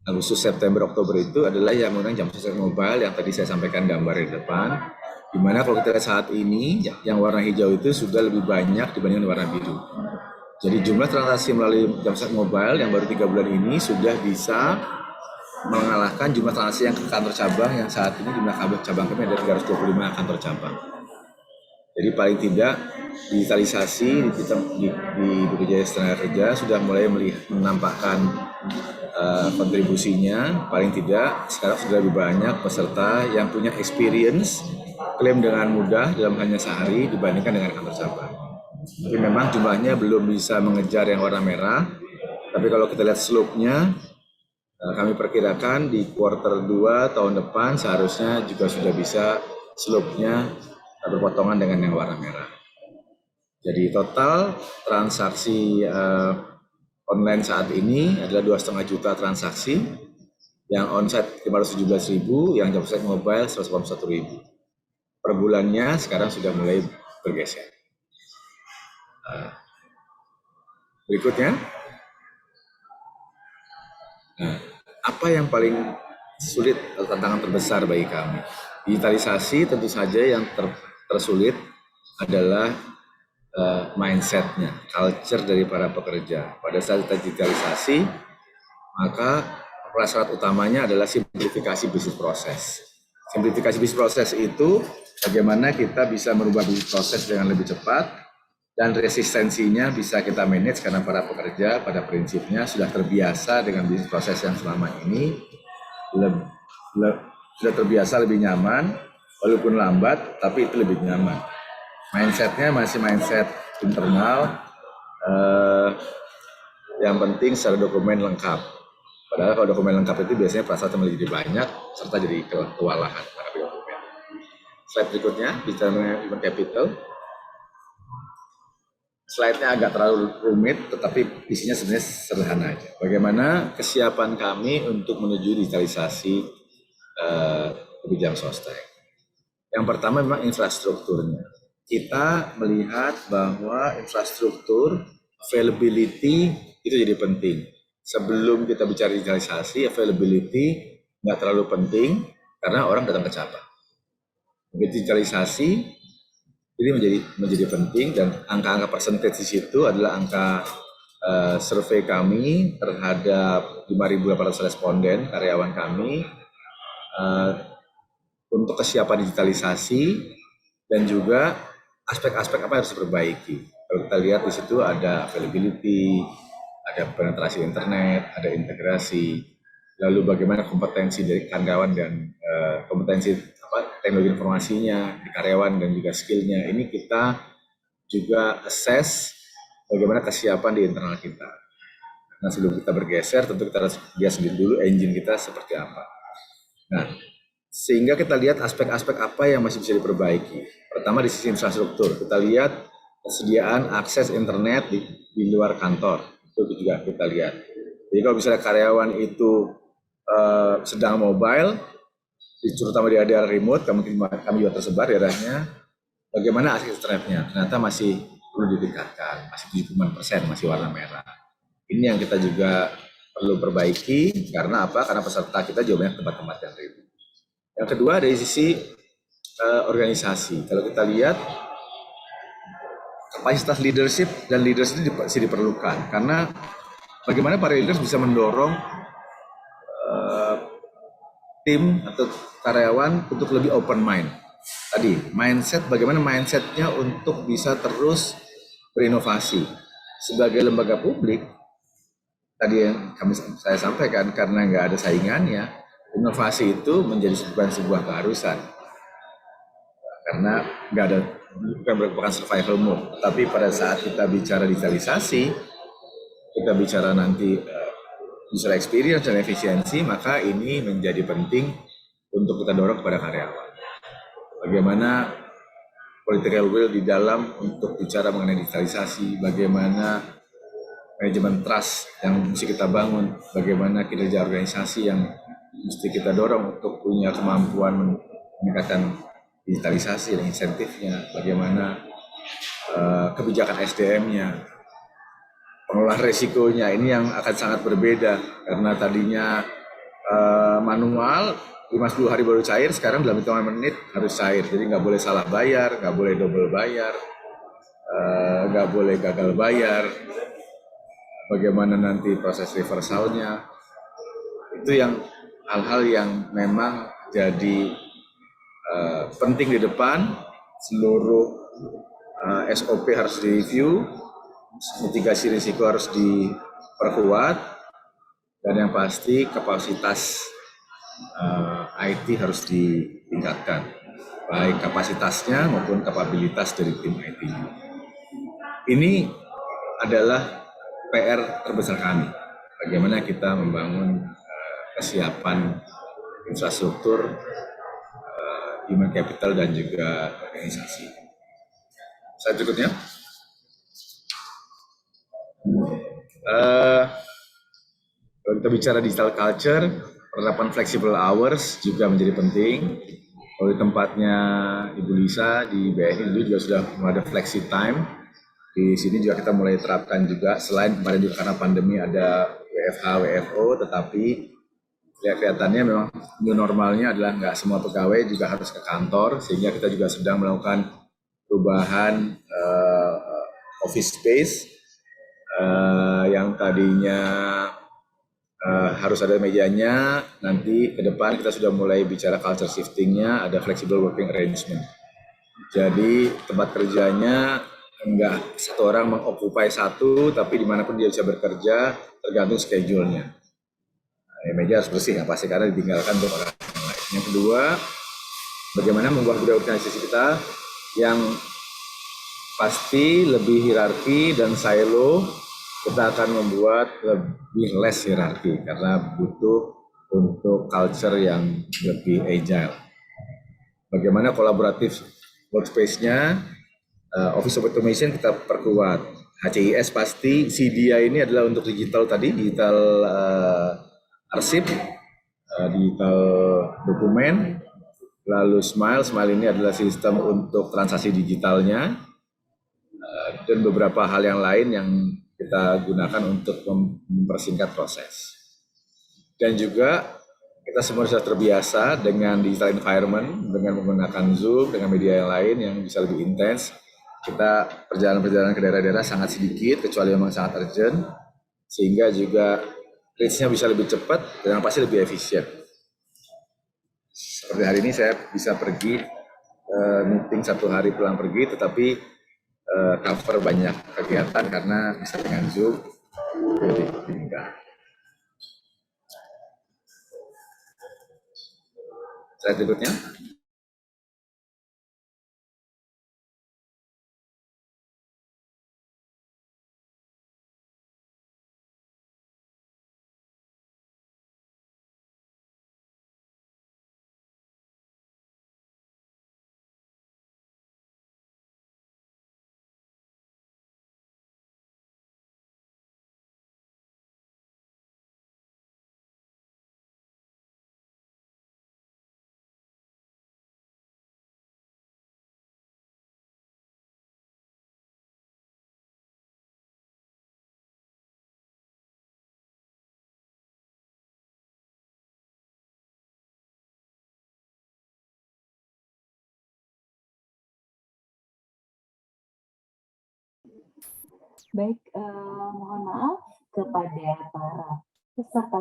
Agustus, September, Oktober itu adalah yang menggunakan jam sostek mobile yang tadi saya sampaikan gambar di depan. Dimana kalau kita lihat saat ini, yang warna hijau itu sudah lebih banyak dibandingkan warna biru. Jadi jumlah transaksi melalui jam sostek mobile yang baru 3 bulan ini sudah bisa mengalahkan jumlah transaksi yang ke kantor cabang yang saat ini jumlah cabang kami ada 325 kantor cabang. Jadi paling tidak digitalisasi di BPJS Tenaga sudah mulai menampakkan kontribusinya. Paling tidak sekarang sudah lebih banyak peserta yang punya experience klaim dengan mudah dalam hanya sehari dibandingkan dengan kantor cabang. Tapi memang jumlahnya belum bisa mengejar yang warna merah. Tapi kalau kita lihat slope-nya, kami perkirakan di kuartal 2 tahun depan seharusnya juga sudah bisa slope-nya berpotongan dengan yang warna merah. Jadi total transaksi online saat ini adalah 2,5 juta transaksi, yang onsite 517.000, yang jam sostek mobile 181.000. Per bulannya sekarang sudah mulai bergeser. Berikutnya, apa yang paling sulit atau tantangan terbesar bagi kami? Digitalisasi tentu saja yang tersulit adalah mindset-nya, culture dari para pekerja. Pada saat kita digitalisasi, maka prasyarat utamanya adalah simplifikasi bisnis proses. Simplifikasi bisnis proses itu bagaimana kita bisa merubah bisnis proses dengan lebih cepat dan resistensinya bisa kita manage karena para pekerja pada prinsipnya sudah terbiasa dengan bisnis proses yang selama ini sudah terbiasa lebih nyaman, walaupun lambat tapi itu lebih nyaman. Mindsetnya masih mindset internal, yang penting secara dokumen lengkap. Padahal kalau dokumen lengkap itu biasanya prasyaratnya menjadi banyak serta jadi kewalahan. Slide berikutnya bicara mengenai human capital. Slide-nya agak terlalu rumit, tetapi isinya sebenarnya sederhana aja. Bagaimana kesiapan kami untuk menuju digitalisasi bidang sostek. Yang pertama memang infrastrukturnya. Kita melihat bahwa infrastruktur availability itu jadi penting. Sebelum kita bicara digitalisasi, availability nggak terlalu penting karena orang datang ke cabang. Digitalisasi ini menjadi penting dan angka-angka persentage di situ adalah angka survei kami terhadap 5.800 responden karyawan kami untuk kesiapan digitalisasi dan juga aspek-aspek apa yang harus diperbaiki. Kalau kita lihat di situ ada availability, ada penetrasi internet, ada integrasi, lalu bagaimana kompetensi dari karyawan dan kompetensi teknologi informasinya di karyawan dan juga skillnya. Ini kita juga assess bagaimana kesiapan di internal kita. Nah sebelum kita bergeser tentu kita harus lihat sendiri dulu engine kita seperti apa. Nah sehingga kita lihat aspek-aspek apa yang masih bisa diperbaiki. Pertama di sisi infrastruktur, kita lihat kesediaan akses internet di luar kantor, itu juga kita lihat. Jadi kalau misalnya karyawan itu sedang mobile, terutama di daerah remote, kami juga tersebar daerahnya, bagaimana akses internetnya? Ternyata masih perlu ditingkatkan, masih 75%, masih warna merah. Ini yang kita juga perlu perbaiki, karena apa? Karena peserta kita juga banyak tempat-tempat yang remote. Yang kedua dari sisi organisasi. Kalau kita lihat kapasitas leadership dan leaders itu masih diperlukan karena bagaimana para leaders bisa mendorong tim atau karyawan untuk lebih open mind. Tadi mindset, bagaimana mindsetnya untuk bisa terus berinovasi. Sebagai lembaga publik tadi yang saya sampaikan, karena nggak ada saingannya, inovasi itu menjadi sebuah keharusan. Karena bukan merupakan survival mode, tapi pada saat kita bicara digitalisasi, kita bicara nanti user experience dan efisiensi, maka ini menjadi penting untuk kita dorong kepada karyawan. Bagaimana political will di dalam untuk bicara mengenai digitalisasi, bagaimana manajemen trust yang mesti kita bangun, bagaimana kinerja organisasi yang mesti kita dorong untuk punya kemampuan meningkatkan digitalisasi dan insentifnya, bagaimana kebijakan SDM-nya, pengelolaan resikonya, ini yang akan sangat berbeda karena tadinya manual 5-10 hari baru cair, sekarang dalam hitungan menit harus cair, jadi nggak boleh salah bayar, nggak boleh double bayar, nggak boleh gagal bayar, bagaimana nanti proses reversalnya, itu yang hal-hal yang memang jadi penting di depan. Seluruh SOP harus direview, mitigasi risiko harus diperkuat, dan yang pasti kapasitas IT harus ditingkatkan, baik kapasitasnya maupun kapabilitas dari tim IT. Ini adalah PR terbesar kami, bagaimana kita membangun kesiapan infrastruktur, human capital, dan juga organisasi. Slide berikutnya. Kalau kita bicara digital culture, penerapan flexible hours juga menjadi penting. Kalau di tempatnya Ibu Lisa di BNI dulu juga sudah ada flexi time. Di sini juga kita mulai terapkan juga, selain kemarin juga karena pandemi ada WFH, WFO, tetapi kelihatannya memang new normalnya adalah nggak semua pegawai juga harus ke kantor, sehingga kita juga sedang melakukan perubahan office space yang tadinya harus ada mejanya, nanti ke depan kita sudah mulai bicara culture shifting-nya, ada flexible working arrangement. Jadi tempat kerjanya enggak satu orang mengokupai satu, tapi dimanapun dia bisa bekerja tergantung schedule-nya. Meja harus bersih, ya pasti, karena ditinggalkan untuk orang lain. Yang kedua, bagaimana membuat budaya organisasi kita yang pasti lebih hierarki dan silo. Kita akan membuat lebih less hierarki karena butuh untuk culture yang lebih agile. Bagaimana kolaboratif workspace-nya, office automation kita perkuat. HCIS pasti, CDI ini adalah untuk digital tadi, digital arsip, digital dokumen, lalu Smile ini adalah sistem untuk transaksi digitalnya, dan beberapa hal yang lain yang kita gunakan untuk mempersingkat proses. Dan juga kita semua sudah terbiasa dengan digital environment, dengan menggunakan Zoom, dengan media yang lain yang bisa lebih intens. Kita perjalanan-perjalanan ke daerah-daerah sangat sedikit, kecuali memang sangat urgent, sehingga juga reach-nya bisa lebih cepat dan pasti lebih efisien. Seperti hari ini saya bisa pergi meeting 1 hari pulang pergi, tetapi cover banyak kegiatan karena bisa dengan Zoom, jadi mudah. Slide berikutnya. Baik, mohon maaf kepada para peserta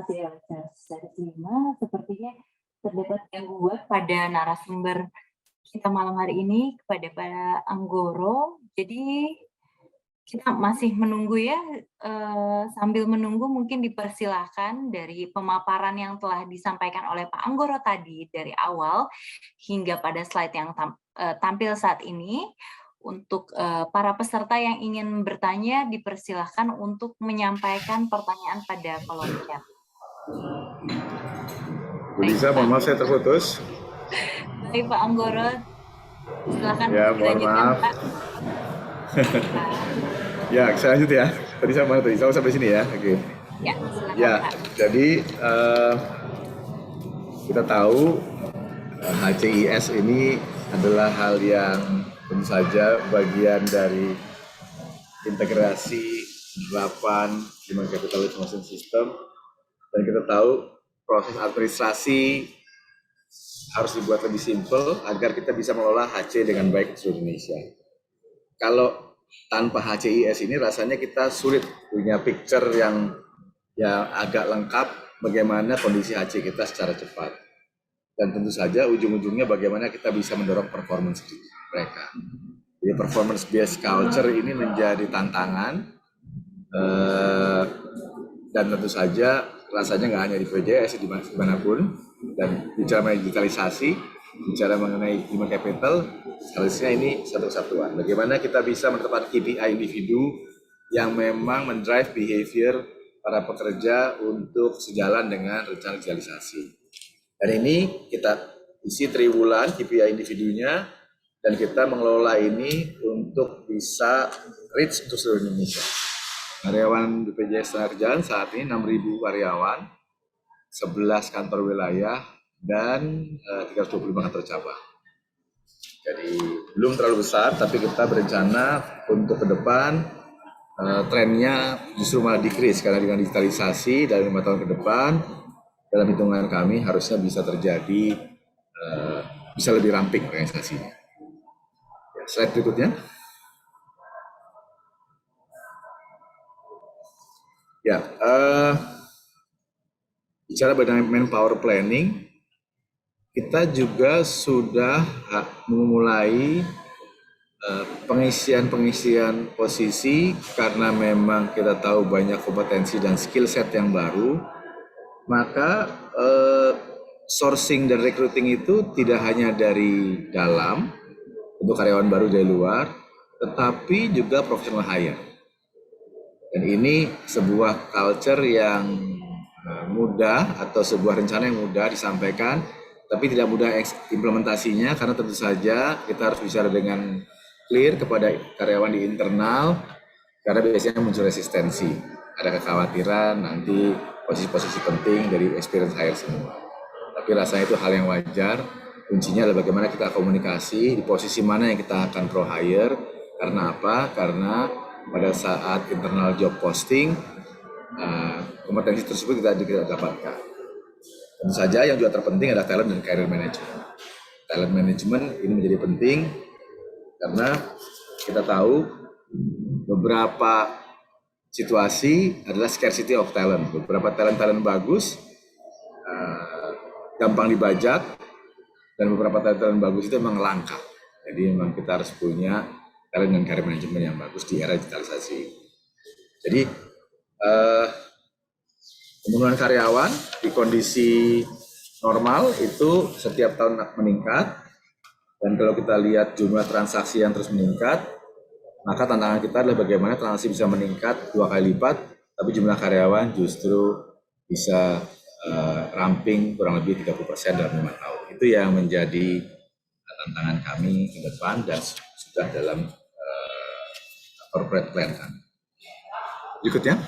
sesi 5, sepertinya terdapat gangguan pada narasumber kita malam hari ini, kepada para Anggoro. Jadi kita masih menunggu ya, sambil menunggu mungkin dipersilahkan dari pemaparan yang telah disampaikan oleh Pak Anggoro tadi dari awal hingga pada slide yang tampil saat ini. Untuk para peserta yang ingin bertanya, dipersilahkan untuk menyampaikan pertanyaan pada kolom chat. Bu Lisa, mohon maaf saya terputus. Baik Pak Anggoro, silakan Ya, mohon dilanjutkan maaf. Pak. Ya, saya lanjut ya. Tadi sama tadi, saya sampai sini ya. Oke. Ya, silakan Ya, Pak. jadi kita tahu HCIS ini adalah hal yang tentu saja bagian dari integrasi penerapan Human Capital Information System, dan kita tahu proses administrasi harus dibuat lebih simpel agar kita bisa mengelola HC dengan baik di seluruh Indonesia. Kalau tanpa HCIS ini rasanya kita sulit punya picture yang agak lengkap bagaimana kondisi HC kita secara cepat. Dan tentu saja ujung-ujungnya bagaimana kita bisa mendorong performance mereka. Jadi performance based culture ini menjadi tantangan, dan tentu saja rasanya nggak hanya di PJS, dimanapun. Dan bicara mengenai digitalisasi, bicara mengenai human capital, seharusnya ini satu kesatuan. Bagaimana kita bisa menetapkan KPI individu yang memang mendrive behavior para pekerja untuk sejalan dengan rencana digitalisasi. Dan ini kita isi triwulan KPI individunya, dan kita mengelola ini untuk bisa reach untuk seluruh Indonesia. Karyawan BPJS Tenaga saat ini 6.000 karyawan, 11 kantor wilayah, dan 325 kantor cabang. Jadi belum terlalu besar, tapi kita berencana untuk ke depan trennya justru malah decrease, karena dengan digitalisasi dalam 5 tahun ke depan, dalam hitungan kami harusnya bisa terjadi, bisa lebih ramping organisasinya. Ya, slide berikutnya. Ya, bicara mengenai manpower planning, kita juga sudah memulai pengisian posisi, karena memang kita tahu banyak kompetensi dan skill set yang baru, maka sourcing dan recruiting itu tidak hanya dari dalam untuk karyawan baru dari luar, tetapi juga professional hire. Dan ini sebuah culture yang mudah, atau sebuah rencana yang mudah disampaikan, tapi tidak mudah implementasinya, karena tentu saja kita harus bicara dengan clear kepada karyawan di internal, karena biasanya muncul resistensi, ada kekhawatiran nanti posisi-posisi penting dari experience hire semua. Tapi rasanya itu hal yang wajar. Kuncinya adalah bagaimana kita komunikasi di posisi mana yang kita akan pro hire. Karena apa? Karena pada saat internal job posting, kompetensi tersebut kita dapatkan. Tentu saja yang juga terpenting adalah talent dan career management. Talent management ini menjadi penting karena kita tahu beberapa situasi adalah scarcity of talent. Beberapa talent bagus gampang dibajak, dan beberapa talent bagus itu memang langka. Jadi memang kita harus punya talent dan career management yang bagus di era digitalisasi. Jadi pembunuhan karyawan di kondisi normal itu setiap tahun meningkat, dan kalau kita lihat jumlah transaksi yang terus meningkat, maka tantangan kita adalah bagaimana transaksi bisa meningkat 2 kali lipat, tapi jumlah karyawan justru bisa ramping kurang lebih 30% dalam 5 tahun. Itu yang menjadi tantangan kami ke depan dan sudah dalam corporate plan kami. Berikutnya.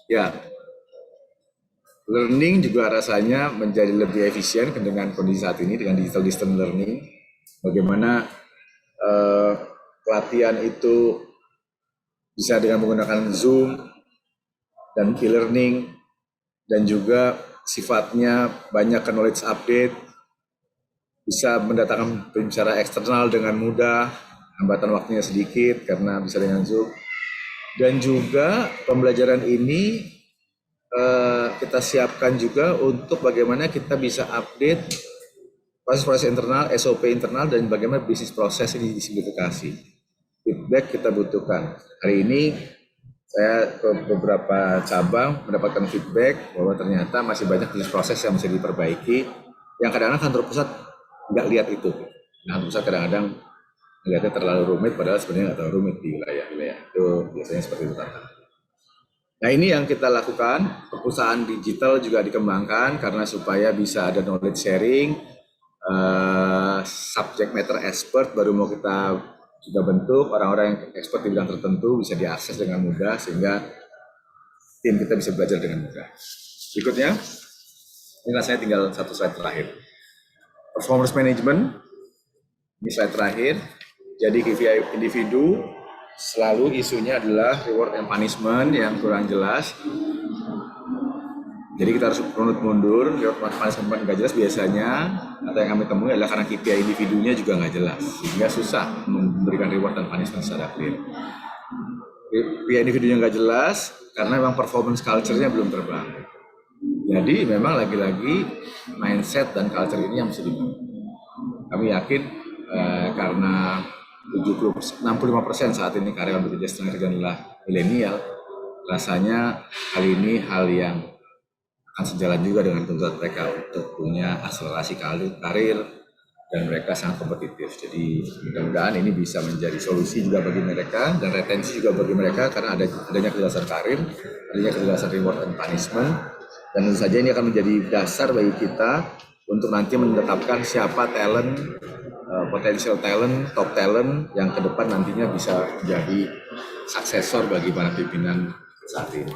Ya, learning juga rasanya menjadi lebih efisien dengan kondisi saat ini dengan digital distance learning. Bagaimana pelatihan itu bisa dengan menggunakan Zoom dan e-learning, dan juga sifatnya banyak knowledge update, bisa mendatangkan pembicara eksternal dengan mudah, hambatan waktunya sedikit karena bisa dengan Zoom. Dan juga pembelajaran ini kita siapkan juga untuk bagaimana kita bisa update proses-proses internal, SOP internal, dan bagaimana bisnis proses ini disimplifikasi. Feedback kita butuhkan. Hari ini saya ke beberapa cabang mendapatkan feedback bahwa ternyata masih banyak bisnis proses yang bisa diperbaiki, yang kadang-kadang kantor pusat nggak lihat itu. Kantor pusat kadang-kadang melihatnya terlalu rumit, padahal sebenarnya nggak terlalu rumit di wilayah-wilayah itu, biasanya seperti itu tantangan. Nah, ini yang kita lakukan. Perusahaan digital juga dikembangkan karena supaya bisa ada knowledge sharing, subject matter expert baru mau kita juga bentuk, orang-orang yang expert di bidang tertentu bisa diakses dengan mudah sehingga tim kita bisa belajar dengan mudah. Berikutnya, ini saya tinggal satu slide terakhir. Performance management, ini slide terakhir. Jadi KPI individu selalu isunya adalah reward and punishment yang kurang jelas. Jadi kita harus runut mundur, reward and punishment nggak jelas biasanya, atau yang kami temui adalah karena KPI individunya juga nggak jelas, sehingga susah memberikan reward dan punishment secara clear. KPI individunya nggak jelas karena memang performance culture-nya belum terbangun. Jadi memang lagi-lagi mindset dan culture ini yang mesti dibangun. Kami yakin karena 65% saat ini karyawan BPJS Tenaga adalah milenial, rasanya hal ini hal yang akan sejalan juga dengan tuntutan mereka untuk punya akselerasi karir dan mereka sangat kompetitif. Jadi mudah-mudahan ini bisa menjadi solusi juga bagi mereka dan retensi juga bagi mereka karena adanya kejelasan karir, adanya kejelasan reward and punishment, dan tentu saja ini akan menjadi dasar bagi kita untuk nanti menetapkan siapa talent, potensial talent, top talent yang ke depan nantinya bisa menjadi suksesor bagi para pimpinan saat ini.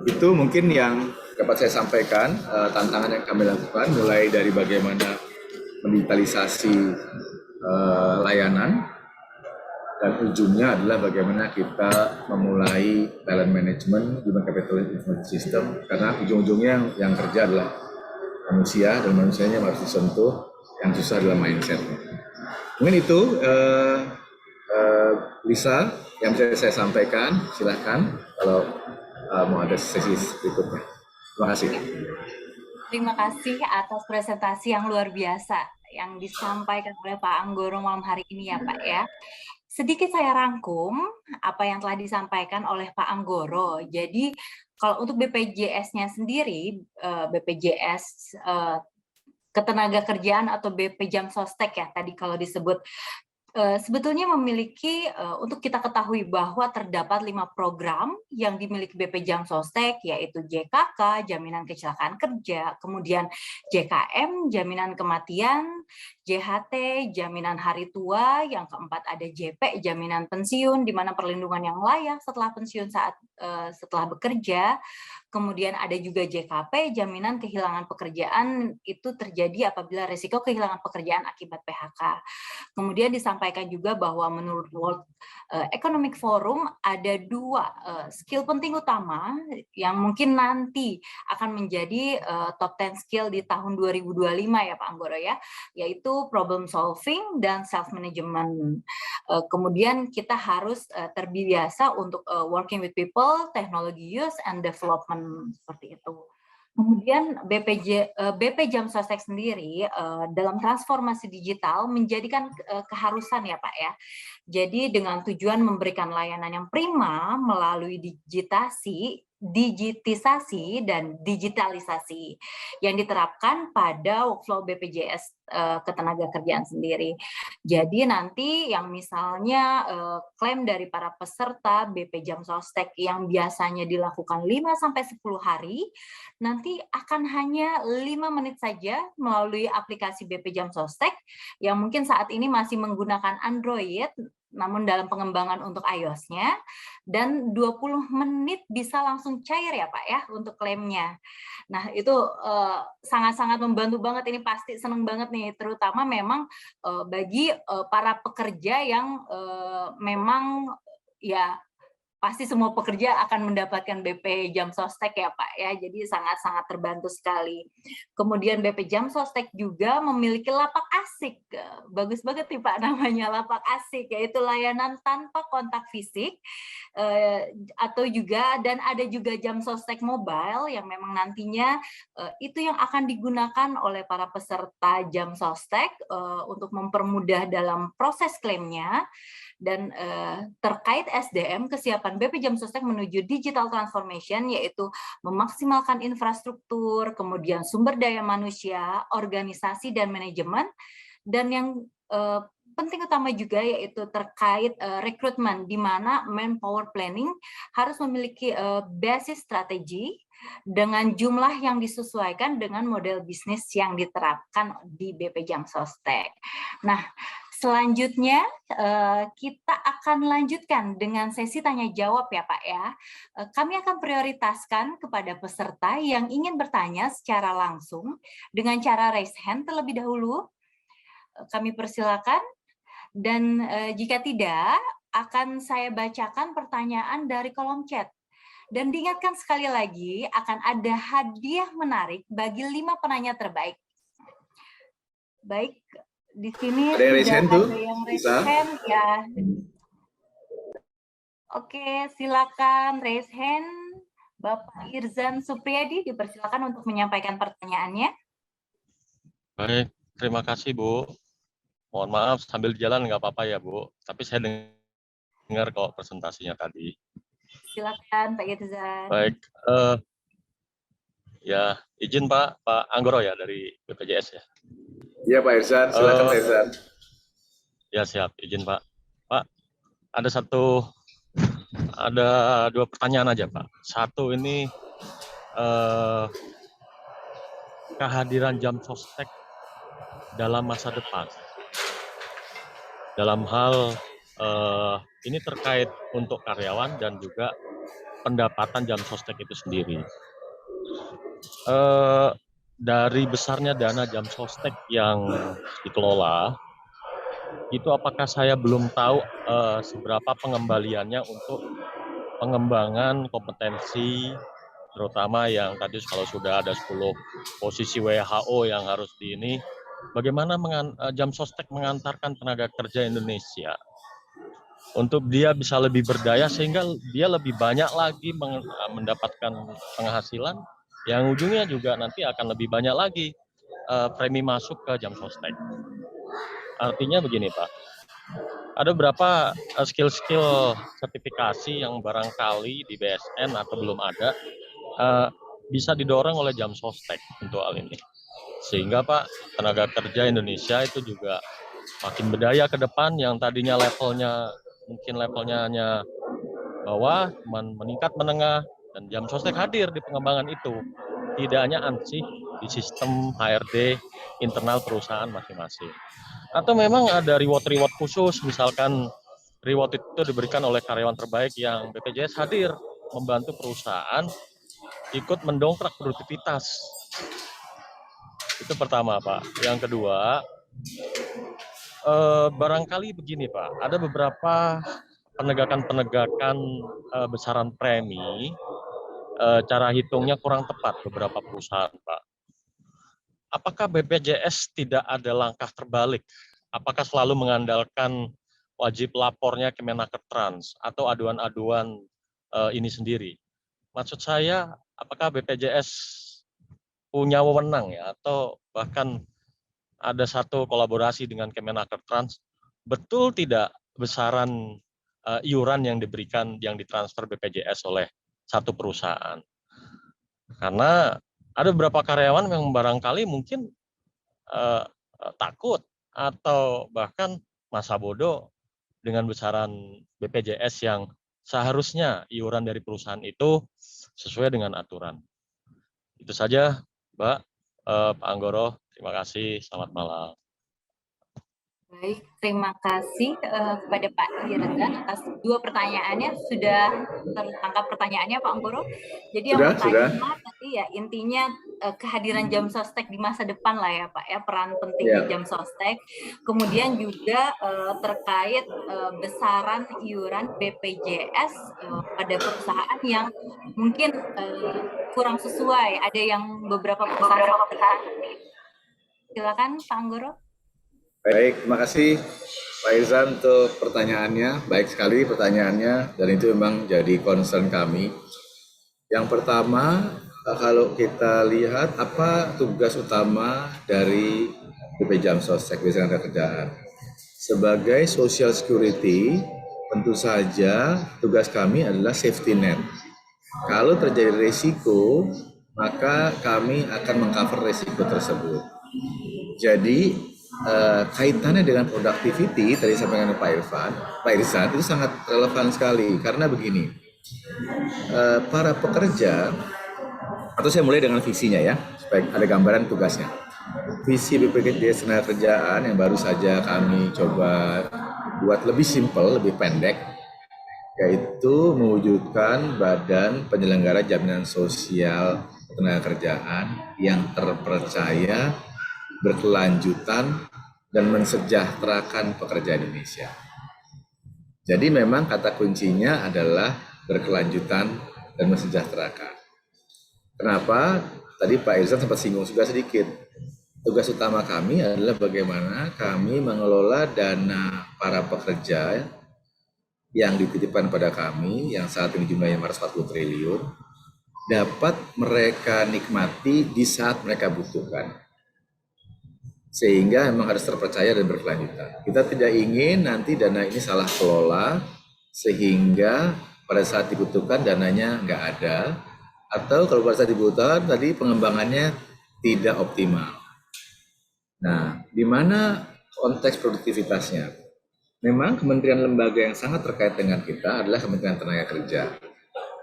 Itu mungkin yang dapat saya sampaikan, tantangan yang kami lakukan mulai dari bagaimana mendigitalisasi layanan dan ujungnya adalah bagaimana kita memulai talent management, human capital information system, karena ujung-ujungnya yang kerja adalah manusia dan manusianya harus disentuh, yang susah adalah mindset. Mungkin itu Lisa yang bisa saya sampaikan, silahkan kalau mau ada sesi berikutnya. Terima kasih. Terima kasih atas presentasi yang luar biasa yang disampaikan oleh Pak Anggoro malam hari ini ya Pak ya. Sedikit saya rangkum apa yang telah disampaikan oleh Pak Anggoro. Jadi kalau untuk BPJS-nya sendiri, BPJS Ketenagakerjaan atau BP Jam Sostek ya tadi kalau disebut, sebetulnya memiliki, untuk kita ketahui bahwa terdapat 5 program yang dimiliki BP Jam Sostek, yaitu JKK, Jaminan Kecelakaan Kerja, kemudian JKM, Jaminan Kematian, JHT, Jaminan Hari Tua, yang keempat ada JP, Jaminan Pensiun, di mana perlindungan yang layak setelah pensiun saat setelah bekerja. Kemudian ada juga JKP, Jaminan Kehilangan Pekerjaan, itu terjadi apabila risiko kehilangan pekerjaan akibat PHK. Kemudian disampaikan juga bahwa menurut World Economic Forum ada 2 skill penting utama yang mungkin nanti akan menjadi top 10 skill di tahun 2025 ya Pak Anggoro ya, yaitu problem solving dan self management. Kemudian kita harus terbiasa untuk working with people, technology use and development seperti itu. Kemudian BP Jam Sostek sendiri dalam transformasi digital menjadikan keharusan ya Pak ya. Jadi dengan tujuan memberikan layanan yang prima melalui digitisasi dan digitalisasi yang diterapkan pada workflow BPJS Ketenagakerjaan sendiri. Jadi nanti yang misalnya klaim dari para peserta BP Jam Sostek yang biasanya dilakukan 5-10 hari, nanti akan hanya 5 menit saja melalui aplikasi BP Jam Sostek yang mungkin saat ini masih menggunakan Android, namun dalam pengembangan untuk iOS-nya, dan 20 menit bisa langsung cair ya Pak ya untuk klaimnya. Nah itu sangat-sangat membantu banget, ini pasti seneng banget nih, terutama memang bagi para pekerja yang memang ya pasti semua pekerja akan mendapatkan BP Jam Sostek ya Pak ya, jadi sangat-sangat terbantu sekali. Kemudian BP Jam Sostek juga memiliki lapak asik, bagus banget nih Pak namanya lapak asik, yaitu layanan tanpa kontak fisik, atau juga dan ada juga Jam Sostek mobile yang memang nantinya itu yang akan digunakan oleh para peserta Jam Sostek untuk mempermudah dalam proses klaimnya. Dan terkait SDM, kesiapan BP Jam Sostek menuju digital transformation, yaitu memaksimalkan infrastruktur, kemudian sumber daya manusia, organisasi, dan manajemen, dan yang penting utama juga yaitu terkait rekrutmen, di mana manpower planning harus memiliki basis strategi dengan jumlah yang disesuaikan dengan model bisnis yang diterapkan di BP Jam Sostek. Nah, selanjutnya kita akan lanjutkan dengan sesi tanya jawab ya Pak ya. Kami akan prioritaskan kepada peserta yang ingin bertanya secara langsung dengan cara raise hand terlebih dahulu. Kami persilakan, dan jika tidak akan saya bacakan pertanyaan dari kolom chat. Dan diingatkan sekali lagi akan ada hadiah menarik bagi 5 penanya terbaik. Baik, di sini Ada yang raise hand tuh? ada yang raise Bisa? hand ya. Oke, silakan raise hand. Bapak Irzan Supriyadi dipersilakan untuk menyampaikan pertanyaannya. Baik, terima kasih Bu. Mohon maaf sambil jalan nggak apa-apa ya Bu, tapi saya dengar kok presentasinya tadi. Silakan Pak Irzan. Baik, ya izin Pak Anggoro ya dari BPJS ya. Iya Pak Irzan, silakan Pak Irzan. Ya siap, izin Pak. Pak, ada 2 pertanyaan aja Pak. Satu ini kehadiran Jam Sostek dalam masa depan. Dalam hal ini terkait untuk karyawan dan juga pendapatan Jam Sostek itu sendiri. Dari besarnya dana Jam Sostek yang dikelola, itu apakah saya belum tahu seberapa pengembaliannya untuk pengembangan kompetensi, terutama yang tadi kalau sudah ada 10 posisi WHO yang harus di ini, bagaimana Jam Sostek mengantarkan tenaga kerja Indonesia untuk dia bisa lebih berdaya sehingga dia lebih banyak lagi mendapatkan penghasilan yang ujungnya juga nanti akan lebih banyak lagi premi masuk ke Jam Sostek. Artinya begini Pak, ada beberapa skill-skill sertifikasi yang barangkali di BSN atau belum ada bisa didorong oleh Jam Sostek untuk hal ini. Sehingga Pak, tenaga kerja Indonesia itu juga makin berdaya ke depan, yang tadinya levelnya hanya bawah, meningkat menengah, dan Jam Sostek hadir di pengembangan itu. Tidak hanya ansih di sistem HRD internal perusahaan masing-masing. Atau memang ada reward-reward khusus, misalkan reward itu diberikan oleh karyawan terbaik yang BPJS hadir membantu perusahaan ikut mendongkrak produktivitas. Itu pertama Pak. Yang kedua, barangkali begini Pak, ada beberapa penegakan besaran premi, cara hitungnya kurang tepat beberapa perusahaan Pak. Apakah BPJS tidak ada langkah terbalik? Apakah selalu mengandalkan wajib lapornya Kemenakertrans atau aduan-aduan ini sendiri? Maksud saya, apakah BPJS punya wewenang ya, atau bahkan ada satu kolaborasi dengan Kemenakertrans, betul tidak besaran iuran yang ditransfer BPJS oleh satu perusahaan? Karena ada beberapa karyawan yang barangkali mungkin takut atau bahkan masa bodoh dengan besaran BPJS yang seharusnya iuran dari perusahaan itu sesuai dengan aturan. Itu saja, Mbak, Pak Anggoro. Terima kasih. Selamat malam. Baik, terima kasih kepada Pak Irzan atas 2 pertanyaannya. Sudah tertangkap pertanyaannya Pak Anggoro. Jadi yang pertama tadi ya intinya kehadiran Jam Sostek di masa depan lah ya Pak ya, peran pentingnya Jam Sostek. Kemudian juga terkait besaran iuran BPJS pada perusahaan yang mungkin kurang sesuai. Ada yang beberapa perusahaan. Silakan Pak Anggoro. Baik, terima kasih Pak Irzan untuk pertanyaannya. Baik sekali pertanyaannya, dan itu memang jadi concern kami. Yang pertama, kalau kita lihat apa tugas utama dari BP Jam Sostek, Bidang Ketenagakerjaan. Sebagai social security, tentu saja tugas kami adalah safety net. Kalau terjadi risiko, maka kami akan mengcover risiko tersebut. Jadi kaitannya dengan productivity tadi sampaikan Pak Irsan itu sangat relevan sekali karena begini, para pekerja, atau saya mulai dengan visinya ya supaya ada gambaran tugasnya. Visi BPJS Ketenagakerjaan yang baru saja kami coba buat lebih simpel, lebih pendek, yaitu mewujudkan Badan Penyelenggara Jaminan Sosial Ketenagakerjaan yang terpercaya, berkelanjutan, dan mensejahterakan pekerja Indonesia. Jadi memang kata kuncinya adalah berkelanjutan dan mensejahterakan. Kenapa? Tadi Pak Irsan sempat singgung juga sedikit. Tugas utama kami adalah bagaimana kami mengelola dana para pekerja yang dititipkan pada kami, yang saat ini jumlahnya 440 triliun, dapat mereka nikmati di saat mereka butuhkan. Sehingga memang harus terpercaya dan berkelanjutan. Kita tidak ingin nanti dana ini salah kelola, sehingga pada saat dibutuhkan dananya nggak ada, atau kalau pada saat dibutuhkan tadi pengembangannya tidak optimal. Nah, di mana konteks produktivitasnya? Memang kementerian lembaga yang sangat terkait dengan kita adalah Kementerian Tenaga Kerja,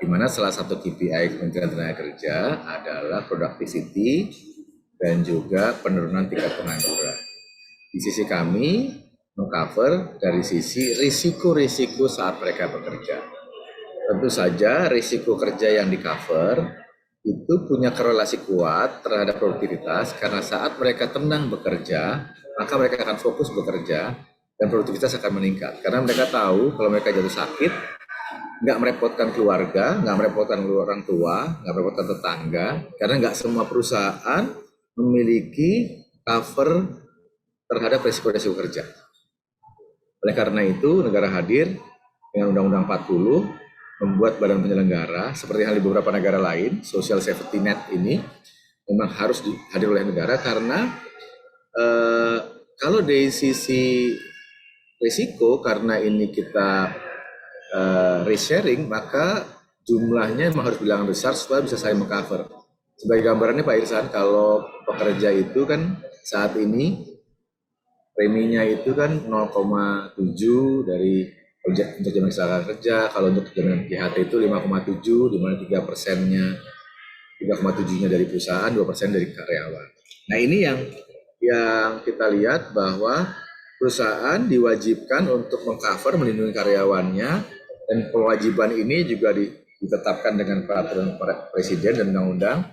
di mana salah satu KPI Kementerian Tenaga Kerja adalah productivity dan juga penurunan tingkat pengangguran. Di sisi kami mengcover dari sisi risiko-risiko saat mereka bekerja. Tentu saja risiko kerja yang di-cover itu punya korelasi kuat terhadap produktivitas karena saat mereka tenang bekerja, maka mereka akan fokus bekerja dan produktivitas akan meningkat. Karena mereka tahu kalau mereka jatuh sakit, nggak merepotkan keluarga, nggak merepotkan orang tua, nggak merepotkan tetangga, karena nggak semua perusahaan memiliki cover terhadap risiko-risiko kerja. Oleh karena itu, negara hadir dengan Undang-Undang 40 membuat badan penyelenggara, seperti hal di beberapa negara lain, social safety net ini memang harus hadir oleh negara karena kalau dari sisi risiko, karena ini kita risk sharing, maka jumlahnya memang harus bilangan besar supaya bisa saling mengcover. Sebagai gambarannya Pak Irsan, kalau pekerja itu kan saat ini preminya itu kan 0,7 dari untuk jaminan kecelakaan kerja, kalau untuk jaminan JHT itu 5,7, di mana 3,7-nya dari perusahaan, 2% dari karyawan. Nah ini yang kita lihat bahwa perusahaan diwajibkan untuk mengcover, melindungi karyawannya, dan kewajiban ini juga ditetapkan dengan peraturan Presiden dan Undang-Undang,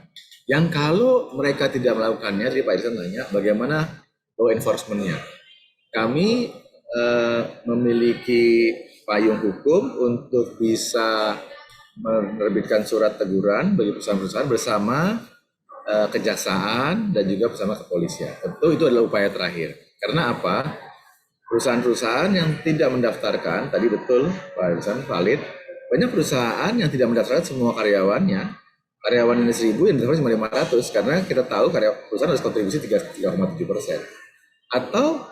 yang kalau mereka tidak melakukannya, jadi Pak Irsan tanya, bagaimana law enforcement-nya? Kami memiliki payung hukum untuk bisa menerbitkan surat teguran bagi perusahaan-perusahaan bersama kejaksaan dan juga bersama kepolisian. Tentu itu adalah upaya terakhir. Karena apa? Perusahaan-perusahaan yang tidak mendaftarkan, tadi betul Pak Irsan valid, banyak perusahaan yang tidak mendaftarkan semua karyawannya. Karyawan ini 1.000, yang mendaftarkan cuma 500, karena kita tahu perusahaan harus kontribusi 3,7%. Atau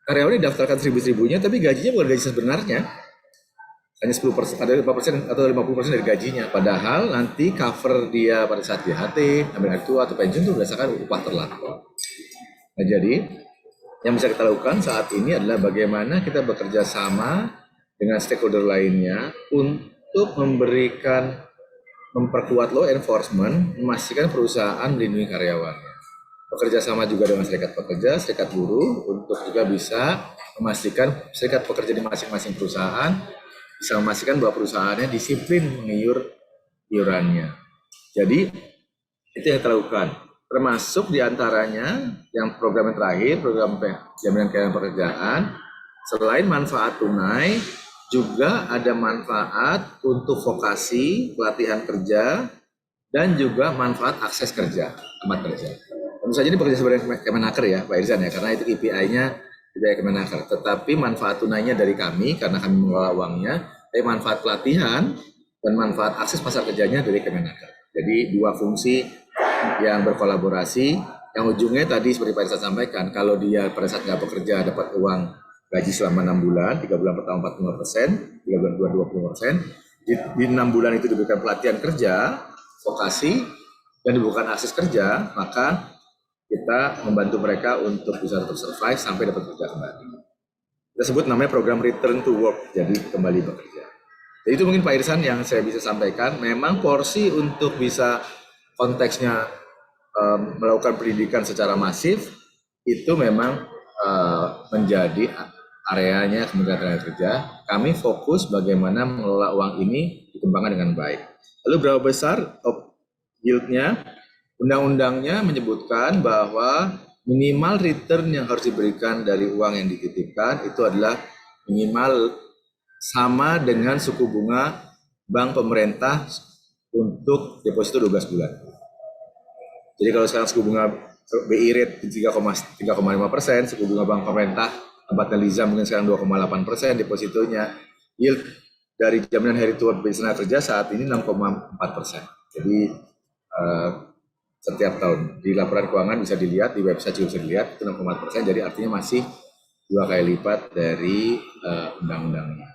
karyawan didaftarkan 1.000-1.000-nya, tapi gajinya bukan gaji sebenarnya. Hanya 10%, ada 5% atau 50% dari gajinya. Padahal nanti cover dia pada saat JHT, ambil hari tua, atau pensiun itu berdasarkan upah terlampau. Nah jadi, yang bisa kita lakukan saat ini adalah bagaimana kita bekerja sama dengan stakeholder lainnya untuk memperkuat law enforcement, memastikan perusahaan melindungi karyawannya. Bekerja sama juga dengan serikat pekerja, serikat buruh, untuk juga bisa memastikan serikat pekerja di masing-masing perusahaan bisa memastikan bahwa perusahaannya disiplin mengiur iurannya. Jadi itu yang kita lakukan, termasuk diantaranya yang program yang terakhir, program jaminan kehilangan pekerjaan. Selain manfaat tunai, juga ada manfaat untuk vokasi, pelatihan kerja, dan juga manfaat akses kerja, tempat kerja. Tentu saja ini bekerja sebagai Kemenaker ya Pak Irsan ya, karena itu KPI-nya dari Kemenaker. Tetapi manfaat tunainya dari kami, karena kami mengelola uangnya, tapi manfaat pelatihan dan manfaat akses pasar kerjanya dari Kemenaker. Jadi dua fungsi yang berkolaborasi, yang ujungnya tadi seperti Pak Irsan sampaikan, kalau dia pada saat nggak bekerja dapat uang gaji selama 6 bulan, 3 bulan pertama 45%, 3 bulan kedua 20%, di 6 bulan itu diberikan pelatihan kerja, vokasi, dan dibukakan akses kerja, maka kita membantu mereka untuk bisa tetap survive sampai dapat kerja kembali. Kita sebut namanya program return to work, jadi kembali bekerja. Jadi itu mungkin Pak Irsan yang saya bisa sampaikan. Memang porsi untuk bisa konteksnya melakukan pendidikan secara masif itu memang menjadi areanya Kementerian Tenagakerja. Kami fokus bagaimana mengelola uang ini dikembangkan dengan baik. Lalu berapa besar yield-nya? Undang-undangnya menyebutkan bahwa minimal return yang harus diberikan dari uang yang dititipkan itu adalah minimal sama dengan suku bunga bank pemerintah untuk deposito 12 bulan. Jadi kalau sekarang suku bunga BI rate 3,5%, suku bunga bank pemerintah tempatnya Liza mungkin sekarang 2,8% depositonya, yield dari jaminan hari tua bagi tenaga kerja saat ini 6,4%. Jadi setiap tahun di laporan keuangan bisa dilihat, di website juga bisa dilihat itu 6,4%, jadi artinya masih 2 kali lipat dari undang-undangnya.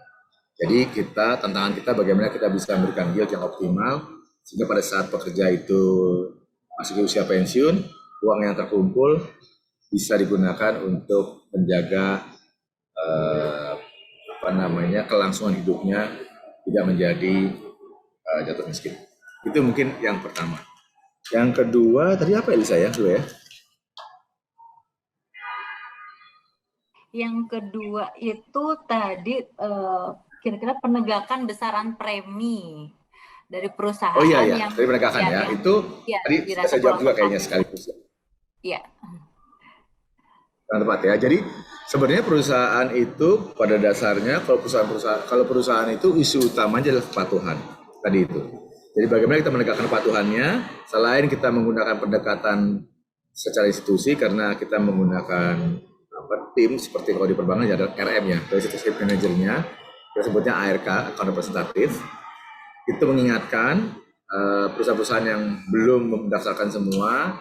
Jadi tantangan kita bagaimana kita bisa memberikan yield yang optimal sehingga pada saat pekerja itu masuk ke usia pensiun, uang yang terkumpul bisa digunakan untuk menjaga kelangsungan hidupnya tidak menjadi jatuh miskin. Itu mungkin yang pertama. Yang kedua tadi apa Elisa ya dulu ya? Yang kedua itu tadi kira-kira penegakan besaran premi dari perusahaan. Oh iya, yang dari penegakan ya. Itu tadi saya jawab juga kayaknya sekaligus. Iya. Yang tepat ya. Jadi sebenarnya perusahaan itu pada dasarnya kalau perusahaan itu isu utamanya adalah kepatuhan tadi itu. Jadi bagaimana kita menegakkan kepatuhannya selain kita menggunakan pendekatan secara institusi karena kita menggunakan tim seperti kalau di perbankan ada RM ya, relationship manajernya, kita sebutnya ARK, account representative. Itu mengingatkan perusahaan-perusahahan yang belum mendaftarkan semua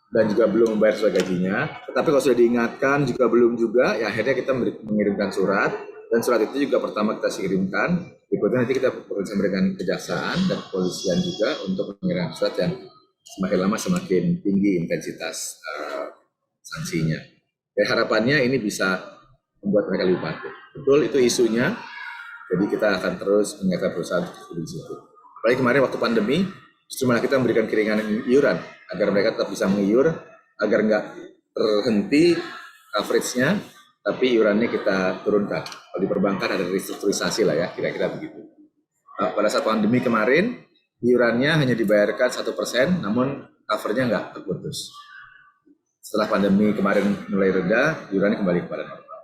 dan juga belum membayar sesuai gajinya. Tetapi kalau sudah diingatkan juga, ya akhirnya kita mengirimkan surat, dan surat itu juga pertama kita kirimkan. Berikutnya nanti kita bisa memberikan kejaksaan dan kepolisian juga untuk mengirimkan surat yang semakin lama semakin tinggi intensitas sanksinya. Jadi harapannya ini bisa membuat mereka lebih patuh. Betul itu isunya. Jadi kita akan terus mengingatkan perusahaan di situ. Apalagi kemarin waktu pandemi, justru malah kita memberikan keringanan iuran agar mereka tetap bisa mengiur, agar nggak terhenti coverage-nya, tapi iurannya kita turunkan. Kalau di perbankan ada restrukturisasi lah ya, kira-kira begitu. Pada saat pandemi kemarin, iurannya hanya dibayarkan 1%, namun cover-nya nggak terputus. Setelah pandemi kemarin mulai reda, iurannya kembali kepada normal.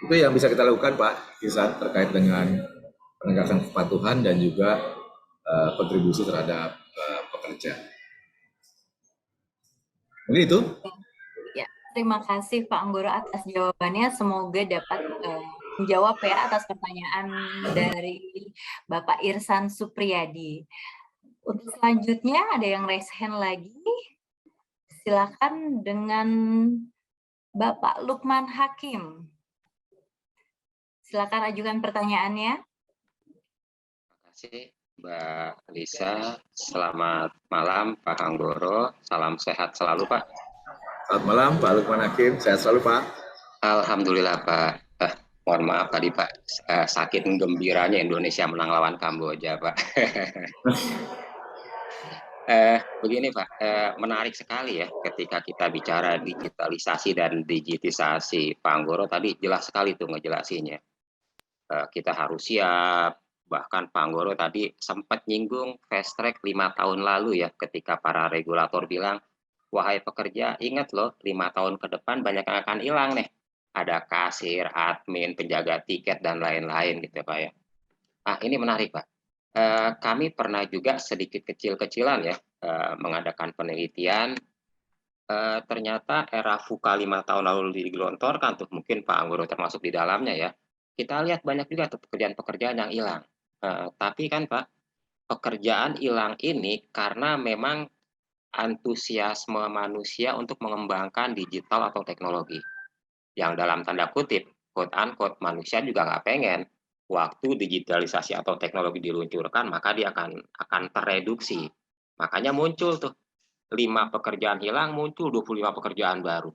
Itu yang bisa kita lakukan Pak Ihsan terkait dengan penegakan kepatuhan dan juga kontribusi terhadap pekerja. Mungkin itu. Ya, terima kasih Pak Anggoro atas jawabannya. Semoga dapat menjawab ya atas pertanyaan dari Bapak Irsan Supriyadi. Untuk selanjutnya ada yang raise hand lagi. Silakan dengan Bapak Lukman Hakim. Silakan ajukan pertanyaannya. Terima kasih Mbak Lisa. Selamat malam Pak Anggoro. Salam sehat selalu Pak. Selamat malam Pak Lukman Hakim. Sehat selalu Pak. Alhamdulillah Pak. Mohon maaf tadi Pak, sakit gembiranya Indonesia menang lawan Kamboja Pak. Begini Pak, menarik sekali ya ketika kita bicara digitalisasi dan digitisasi. Pak Anggoro tadi jelas sekali tuh ngejelasinnya. Kita harus siap, bahkan Pak Anggoro tadi sempat nyinggung fast track 5 tahun lalu ya, ketika para regulator bilang, wahai pekerja, ingat loh 5 tahun ke depan banyak yang akan hilang nih. Ada kasir, admin, penjaga tiket, dan lain-lain gitu Pak ya. Nah ini menarik Pak. Kami pernah juga sedikit kecil-kecilan ya, mengadakan penelitian. Ternyata era VUCA 5 tahun lalu digelontorkan tuh, mungkin Pak Anggoro termasuk di dalamnya ya. Kita lihat banyak juga tuh pekerjaan-pekerjaan yang hilang. Tapi kan Pak, pekerjaan hilang ini karena memang antusiasme manusia untuk mengembangkan digital atau teknologi. Yang dalam tanda kutip, quote unquote, manusia juga nggak pengen waktu digitalisasi atau teknologi diluncurkan, maka dia akan tereduksi. Makanya muncul tuh 5 pekerjaan hilang, muncul 25 pekerjaan baru.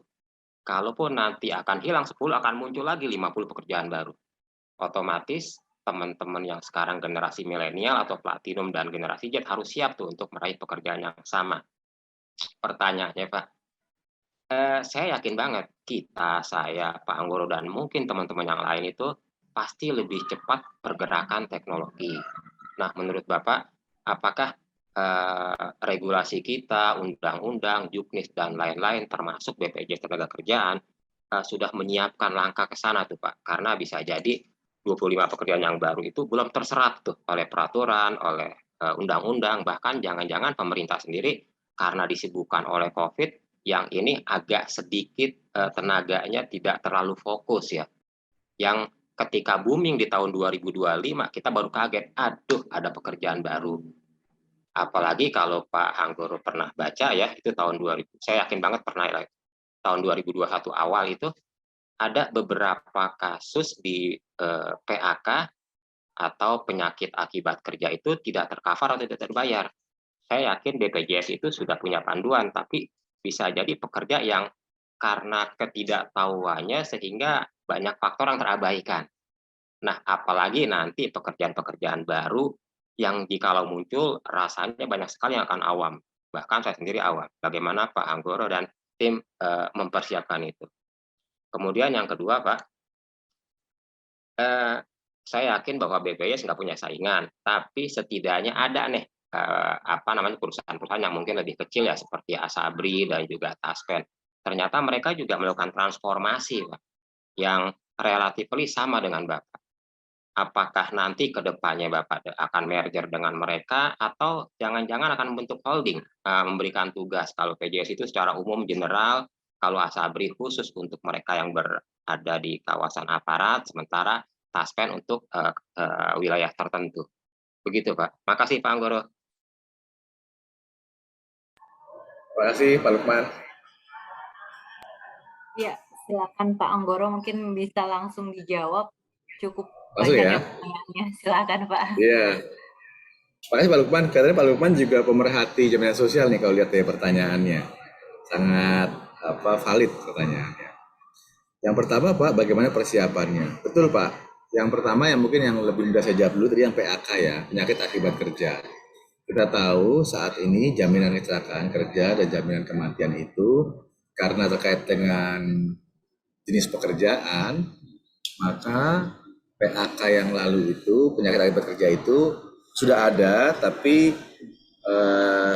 Kalaupun nanti akan hilang 10, akan muncul lagi 50 pekerjaan baru. Otomatis teman-teman yang sekarang generasi milenial atau platinum dan generasi Z harus siap tuh untuk meraih pekerjaan yang sama. Pertanyaannya, Pak, saya yakin banget kita, saya, Pak Anggoro, dan mungkin teman-teman yang lain itu pasti lebih cepat pergerakan teknologi. Nah, menurut Bapak, apakah regulasi kita, undang-undang, juknis, dan lain-lain, termasuk BPJS Tenagakerjaan, sudah menyiapkan langkah ke sana tuh Pak? Karena bisa jadi 25 pekerjaan yang baru itu belum terserap tuh oleh peraturan, oleh undang-undang, bahkan jangan-jangan pemerintah sendiri karena disibukkan oleh COVID, yang ini agak sedikit tenaganya tidak terlalu fokus ya. Yang ketika booming di tahun 2025, kita baru kaget, aduh ada pekerjaan baru. Apalagi kalau Pak Anggoro pernah baca ya, itu tahun 2000, saya yakin banget pernah ya, tahun 2021 awal itu ada beberapa kasus di PHK atau penyakit akibat kerja itu tidak tercover atau tidak terbayar. Saya yakin BPJS itu sudah punya panduan, tapi bisa jadi pekerja yang karena ketidaktahuannya sehingga banyak faktor yang terabaikan. Nah, apalagi nanti pekerjaan-pekerjaan baru yang jikalau muncul rasanya banyak sekali yang akan awam. Bahkan saya sendiri awam. Bagaimana Pak Anggoro dan tim mempersiapkan itu. Kemudian yang kedua, Pak, saya yakin bahwa BPJS nggak punya saingan, tapi setidaknya ada nih perusahaan-perusahaan yang mungkin lebih kecil ya, seperti Asabri dan juga Taspen. Ternyata mereka juga melakukan transformasi, Pak, yang relatif sama dengan Bapak. Apakah nanti ke depannya Bapak akan merger dengan mereka, atau jangan-jangan akan membentuk holding, memberikan tugas, kalau PJS itu secara umum general, kalau Asabri khusus untuk mereka yang berada di kawasan aparat, sementara Taspen untuk wilayah tertentu. Begitu Pak. Makasih Pak Anggoro. Terima kasih Pak Lukman. Ya, silakan Pak Anggoro, mungkin bisa langsung dijawab. Cukup Langsung banyak ya? pertanyaannya. Silakan Pak. Iya. Makasih Pak Lukman. Katanya Pak Lukman juga pemerhati jaminan sosial nih kalau lihat dari pertanyaannya. Sangat valid pertanyaannya. Yang pertama Pak, bagaimana persiapannya? Betul Pak. Yang pertama yang mungkin yang lebih mudah saya jawab dulu tadi yang PAK ya, penyakit akibat kerja. Kita tahu saat ini jaminan kecelakaan kerja dan jaminan kematian itu karena terkait dengan jenis pekerjaan, maka PAK yang lalu itu, penyakit akibat kerja itu sudah ada, tapi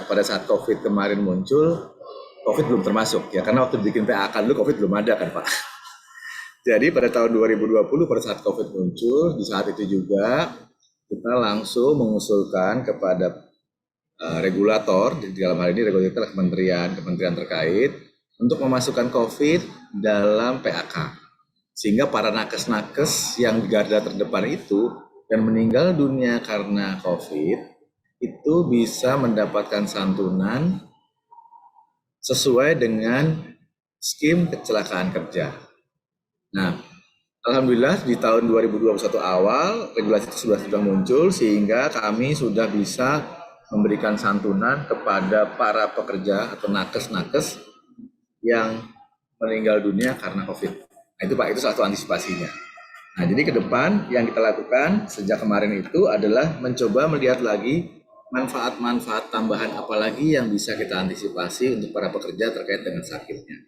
pada saat COVID kemarin muncul, COVID belum termasuk ya, karena waktu bikin PAK dulu COVID belum ada kan Pak. Jadi pada tahun 2020 pada saat COVID muncul, di saat itu juga kita langsung mengusulkan kepada regulator, di dalam hal ini regulator kementerian terkait, untuk memasukkan COVID dalam PAK. Sehingga para nakes-nakes yang di garda terdepan itu dan meninggal dunia karena COVID itu bisa mendapatkan santunan sesuai dengan skim kecelakaan kerja. Nah, alhamdulillah di tahun 2021 awal regulasi itu sudah muncul sehingga kami sudah bisa memberikan santunan kepada para pekerja atau nakes-nakes yang meninggal dunia karena COVID. Nah itu Pak, itu satu antisipasinya. Nah jadi ke depan yang kita lakukan sejak kemarin itu adalah mencoba melihat lagi manfaat-manfaat tambahan apalagi yang bisa kita antisipasi untuk para pekerja terkait dengan sakitnya.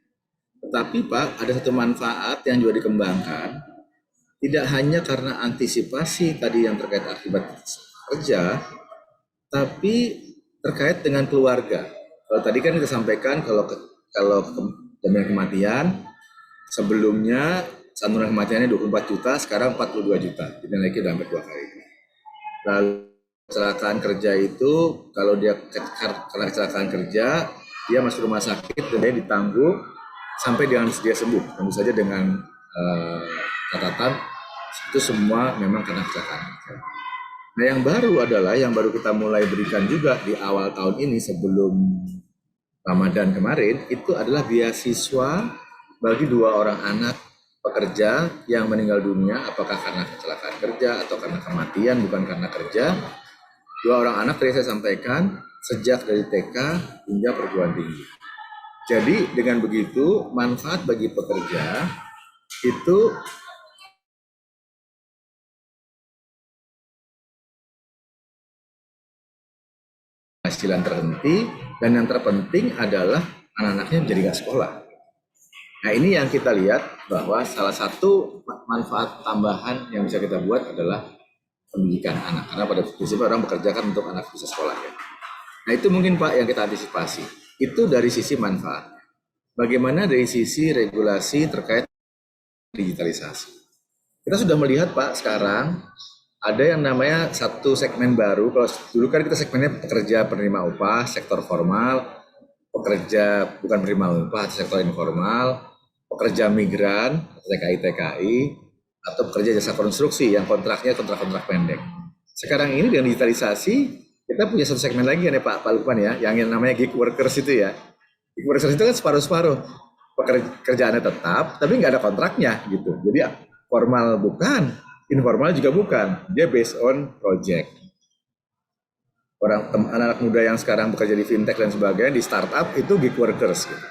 Tetapi Pak, ada satu manfaat yang juga dikembangkan, tidak hanya karena antisipasi tadi yang terkait akibat kerja, tapi terkait dengan keluarga. Kalau tadi kan kita sampaikan kalau jaminan kematian, sebelumnya santunan kematiannya 24 juta, sekarang 42 juta, jadi naiknya udah hampir 2 kali. Lalu kecelakaan kerja itu, kalau dia karena kecelakaan kerja, dia masuk rumah sakit dan dia ditangguh sampai dengan dia sembuh. Tentu saja dengan catatan itu semua memang karena kecelakaan kerja. Nah yang baru adalah, yang baru kita mulai berikan juga di awal tahun ini sebelum Ramadan kemarin, itu adalah beasiswa bagi 2 orang anak pekerja yang meninggal dunia, apakah karena kecelakaan kerja atau karena kematian bukan karena kerja. 2 orang anak tadi saya sampaikan sejak dari TK hingga perguruan tinggi. Jadi dengan begitu manfaat bagi pekerja itu penghasilan terhenti, dan yang terpenting adalah anak-anaknya menjadi nggak sekolah. Nah ini yang kita lihat bahwa salah satu manfaat tambahan yang bisa kita buat adalah pendidikan anak, karena pada prinsipnya orang bekerja kan untuk anak bisa sekolah ya. Nah itu mungkin Pak yang kita antisipasi, itu dari sisi manfaat. Bagaimana dari sisi regulasi terkait digitalisasi. Kita sudah melihat Pak sekarang ada yang namanya satu segmen baru. Kalau dulu kan kita segmennya pekerja penerima upah, sektor formal, pekerja bukan penerima upah, sektor informal, pekerja migran, TKI, atau pekerja jasa konstruksi yang kontraknya kontrak-kontrak pendek. Sekarang ini dengan digitalisasi, kita punya satu segmen lagi ya Pak Lukman ya, yang namanya gig workers itu ya. Gig workers itu kan separuh-separuh. Pekerjaannya tetap, tapi nggak ada kontraknya gitu. Jadi formal bukan, informal juga bukan. Dia based on project. Anak-anak muda yang sekarang bekerja di fintech dan sebagainya, di startup itu gig workers. Gitu.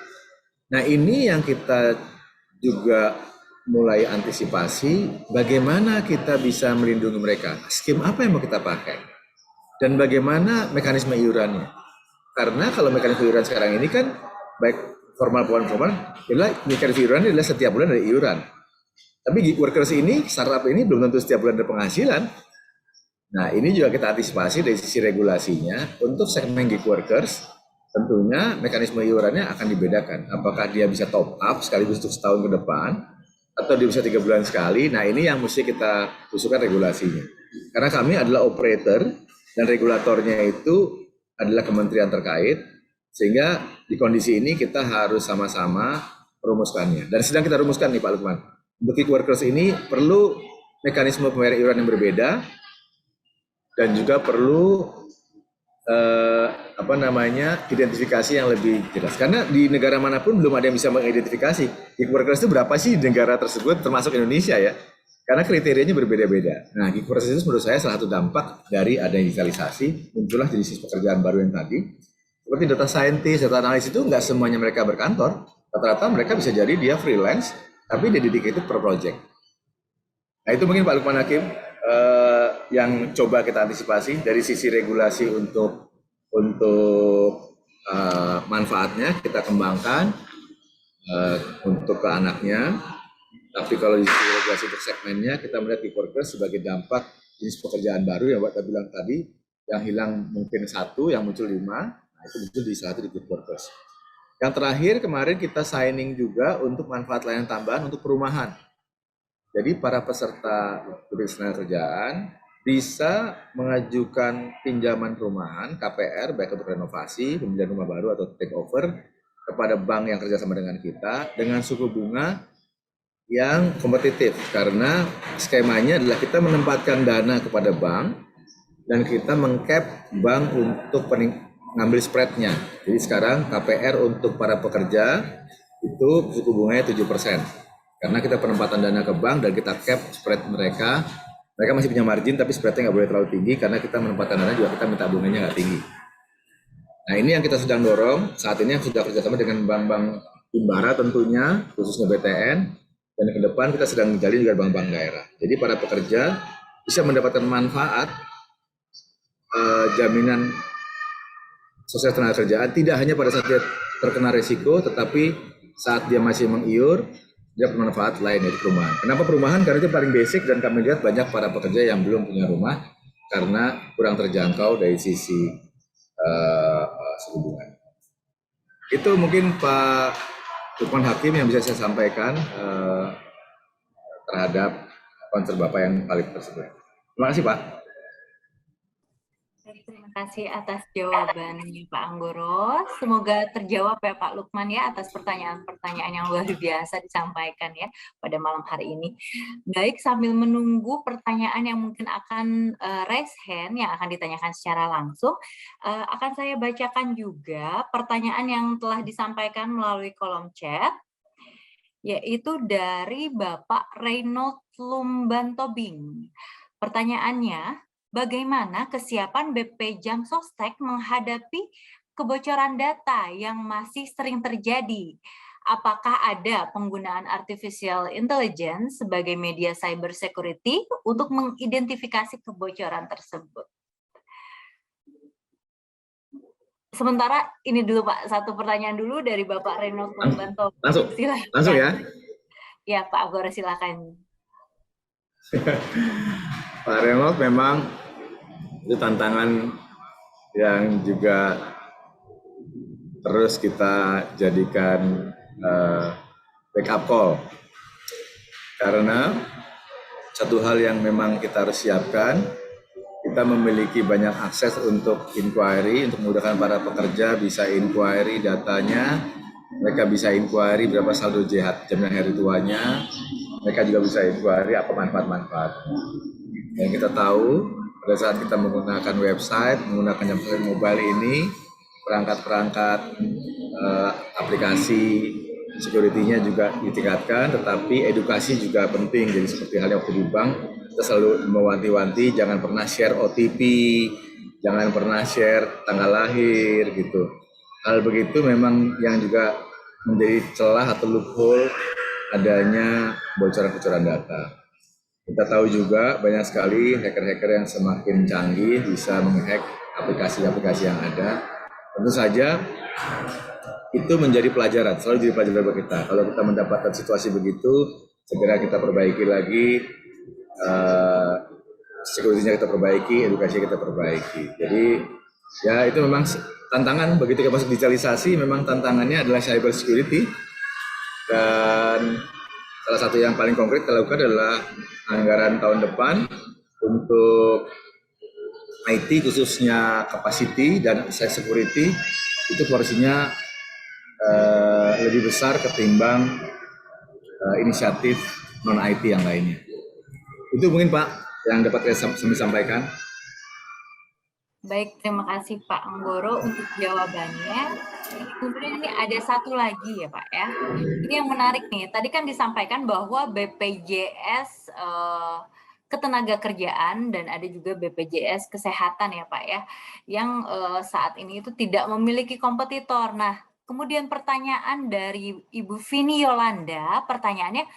Nah ini yang kita juga mulai antisipasi, bagaimana kita bisa melindungi mereka. Skim apa yang mau kita pakai? Dan bagaimana mekanisme iurannya? Karena kalau mekanisme iuran sekarang ini kan, baik formal maupun formal, adalah mekanisme iuran adalah setiap bulan ada iuran. Tapi gig workers ini, startup ini belum tentu setiap bulan ada penghasilan. Nah ini juga kita antisipasi dari sisi regulasinya. Untuk segmen gig workers, tentunya mekanisme iurannya akan dibedakan. Apakah dia bisa top up sekaligus untuk setahun ke depan, atau dia bisa 3 bulan sekali. Nah ini yang mesti kita usulkan regulasinya. Karena kami adalah operator, dan regulatornya itu adalah kementerian terkait, sehingga di kondisi ini kita harus sama-sama merumuskannya. Dan sedang kita rumuskan nih Pak Lukman. Untuk gig workers ini perlu mekanisme pembayaran iuran yang berbeda, dan juga perlu identifikasi yang lebih jelas. Karena di negara manapun belum ada yang bisa mengidentifikasi gig workers itu berapa sih di negara tersebut, termasuk Indonesia ya. Karena kriterianya berbeda-beda. Nah, gig workers itu menurut saya salah satu dampak dari ada digitalisasi, muncullah jenis pekerjaan baru yang tadi. Seperti data scientist, data analis itu nggak semuanya mereka berkantor. Rata-rata mereka bisa jadi dia freelance, tapi dia dedicated per project. Nah, itu mungkin Pak Lukman Hakim yang coba kita antisipasi dari sisi regulasi untuk manfaatnya kita kembangkan untuk ke anaknya. Tapi kalau di sisi regulasi untuk segmennya, kita melihat gig workers sebagai dampak jenis pekerjaan baru yang Pak bilang tadi, yang hilang mungkin 1, yang muncul 5, nah itu muncul di salah satu di gig workers. Yang terakhir kemarin kita signing juga untuk manfaat layanan tambahan untuk perumahan. Jadi para peserta BPJS Ketenagakerjaan bisa mengajukan pinjaman perumahan KPR baik untuk renovasi, pembelian rumah baru atau take over kepada bank yang kerjasama dengan kita dengan suku bunga yang kompetitif, karena skemanya adalah kita menempatkan dana kepada bank dan kita mengcap bank untuk ngambil spreadnya. Jadi sekarang KPR untuk para pekerja itu suku bunganya 7%. Karena kita penempatan dana ke bank dan kita cap spread mereka masih punya margin tapi spreadnya nggak boleh terlalu tinggi karena kita menempatkan dana juga kita minta bunganya nggak tinggi. Nah ini yang kita sedang dorong saat ini, yang sudah kerjasama dengan bank-bank himbara tentunya, khususnya BTN, dan ke depan kita sedang menjalin juga bank-bank daerah. Jadi para pekerja bisa mendapatkan manfaat jaminan sosial ketenagakerjaan tidak hanya pada saat dia terkena resiko, tetapi saat dia masih mengiur, dia bermanfaat lain dari perumahan. Kenapa perumahan? Karena itu paling basic dan kami lihat banyak para pekerja yang belum punya rumah karena kurang terjangkau dari sisi suku bunga. Itu mungkin Pak Lukman Hakim yang bisa saya sampaikan terhadap konser Bapak yang paling tersebut. Terima kasih Pak. Terima kasih atas jawabannya Pak Anggoro. Semoga terjawab ya Pak Lukman ya atas pertanyaan-pertanyaan yang luar biasa disampaikan ya pada malam hari ini. Baik, sambil menunggu pertanyaan yang mungkin akan raise hand yang akan ditanyakan secara langsung, akan saya bacakan juga pertanyaan yang telah disampaikan melalui kolom chat, yaitu dari Bapak Reynold Lumbantobing. Pertanyaannya, bagaimana kesiapan BP Jam Sostek menghadapi kebocoran data yang masih sering terjadi? Apakah ada penggunaan artificial intelligence sebagai media cyber security untuk mengidentifikasi kebocoran tersebut? Sementara ini dulu Pak, satu pertanyaan dulu dari Bapak Reynold Purbanto. Langsung ya? Ya Pak Anggoro, silakan. Pak Reynold, memang itu tantangan yang juga terus kita jadikan backup call, karena satu hal yang memang kita harus siapkan, kita memiliki banyak akses untuk inquiry, untuk memudahkan para pekerja bisa inquiry datanya, mereka bisa inquiry berapa saldo jaminan hari tuanya, mereka juga bisa inquiry apa manfaat-manfaat. Yang kita tahu pada saat kita menggunakan website, menggunakan mobile ini, perangkat-perangkat aplikasi security-nya juga ditingkatkan, tetapi edukasi juga penting. Jadi seperti halnya waktu di bank, kita selalu mewanti-wanti jangan pernah share OTP, jangan pernah share tanggal lahir gitu. Hal begitu memang yang juga menjadi celah atau loophole adanya bocoran-bocoran data. Kita tahu juga banyak sekali hacker-hacker yang semakin canggih bisa menghack aplikasi-aplikasi yang ada. Tentu saja itu menjadi pelajaran, selalu jadi pelajaran bagi kita. Kalau kita mendapatkan situasi begitu, segera kita perbaiki lagi, security-nya kita perbaiki, edukasi kita perbaiki. Jadi ya itu memang tantangan begitu kita masuk digitalisasi, memang tantangannya adalah cyber security. Dan salah satu yang paling konkret kita lakukan adalah anggaran tahun depan untuk IT khususnya capacity dan security itu porsinya lebih besar ketimbang inisiatif non-IT yang lainnya. Itu mungkin Pak yang dapat saya sampaikan. Baik, terima kasih Pak Anggoro untuk jawabannya. Kemudian ini ada satu lagi ya Pak ya. Ini yang menarik nih. Tadi kan disampaikan bahwa BPJS Ketenagakerjaan dan ada juga BPJS Kesehatan ya Pak ya, yang saat ini itu tidak memiliki kompetitor. Nah, kemudian pertanyaan dari Ibu Vini Yolanda, pertanyaannya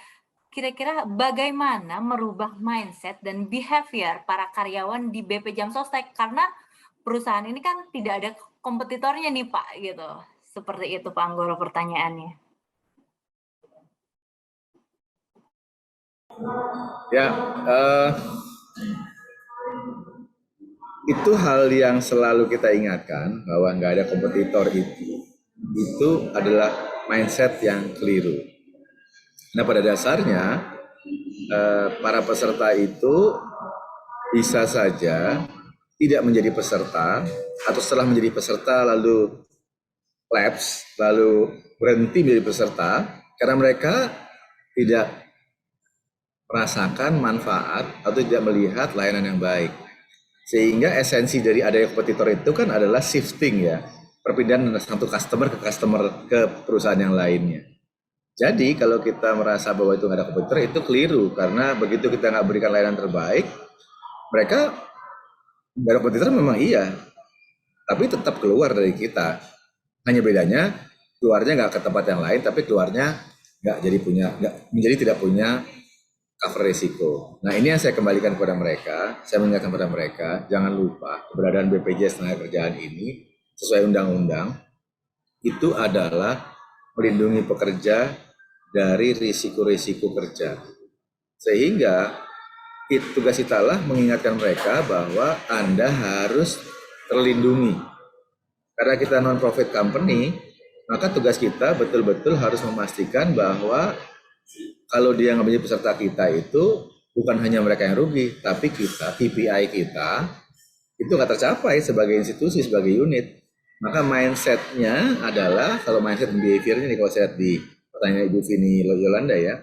kira-kira bagaimana merubah mindset dan behavior para karyawan di BP Jam Sostek, karena perusahaan ini kan tidak ada kompetitornya nih Pak gitu. Seperti itu Pak Anggoro pertanyaannya. Ya, itu hal yang selalu kita ingatkan bahwa nggak ada kompetitor itu adalah mindset yang keliru. Nah pada dasarnya para peserta itu bisa saja tidak menjadi peserta atau setelah menjadi peserta lalu lapse, lalu berhenti menjadi peserta karena mereka tidak merasakan manfaat atau tidak melihat layanan yang baik. Sehingga esensi dari adanya kompetitor itu kan adalah shifting ya, perpindahan dari satu customer ke perusahaan yang lainnya. Jadi kalau kita merasa bahwa itu nggak ada kompetitor itu keliru, karena begitu kita nggak berikan layanan terbaik, mereka nggak ada kompetitor memang iya, tapi tetap keluar dari kita. Hanya bedanya keluarnya nggak ke tempat yang lain, tapi keluarnya menjadi tidak punya cover risiko. Nah ini yang saya kembalikan kepada mereka, saya mengingatkan kepada mereka, jangan lupa keberadaan BPJS Ketenagakerjaan ini sesuai undang-undang itu adalah melindungi pekerja dari risiko-risiko kerja. Sehingga tugas kita lah mengingatkan mereka bahwa Anda harus terlindungi. Karena kita non-profit company, maka tugas kita betul-betul harus memastikan bahwa kalau dia nggak menjadi peserta kita itu bukan hanya mereka yang rugi, tapi kita, KPI kita itu nggak tercapai sebagai institusi, sebagai unit. Maka mindset-nya adalah, kalau mindset dan behavior-nya nih, kalau saya lihat di pertanyaan Ibu Vini Yolanda ya,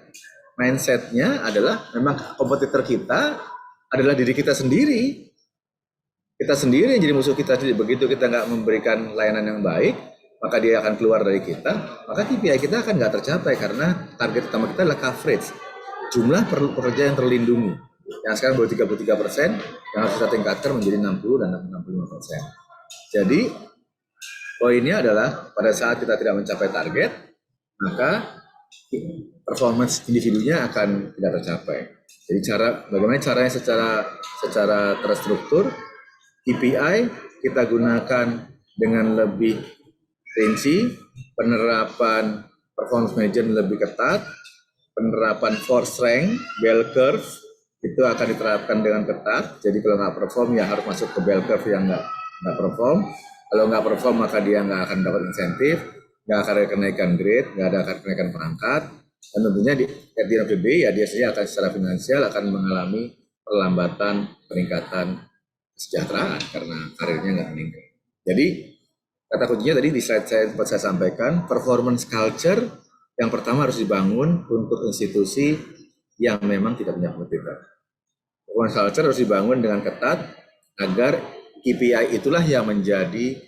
mindset-nya adalah memang kompetitor kita adalah diri kita sendiri. Kita sendiri yang jadi musuh kita sendiri. Begitu kita nggak memberikan layanan yang baik, maka dia akan keluar dari kita, maka KPI kita akan nggak tercapai karena target utama kita adalah coverage, jumlah pekerja yang terlindungi. Yang sekarang baru 33%, yang harus kita tingkatkan menjadi 60 dan 65%. Jadi poinnya adalah pada saat kita tidak mencapai target, maka performance individunya akan tidak tercapai. Jadi bagaimana caranya secara terstruktur, KPI kita gunakan dengan lebih rinci, penerapan performance management lebih ketat, penerapan force rank, bell curve itu akan diterapkan dengan ketat. Jadi kalau nggak perform ya harus masuk ke bell curve yang nggak perform. Kalau nggak perform maka dia nggak akan dapat insentif, nggak akan ada kenaikan grade, nggak ada akan kenaikan perangkat. Dan tentunya di end of the day ya dia saja akan secara finansial akan mengalami perlambatan peningkatan kesejahteraan karena karirnya nggak meningkat. Jadi kata kuncinya tadi di slide sempat saya sampaikan, performance culture yang pertama harus dibangun untuk institusi yang memang tidak punya kompetitor. Performance culture harus dibangun dengan ketat agar KPI itulah yang menjadi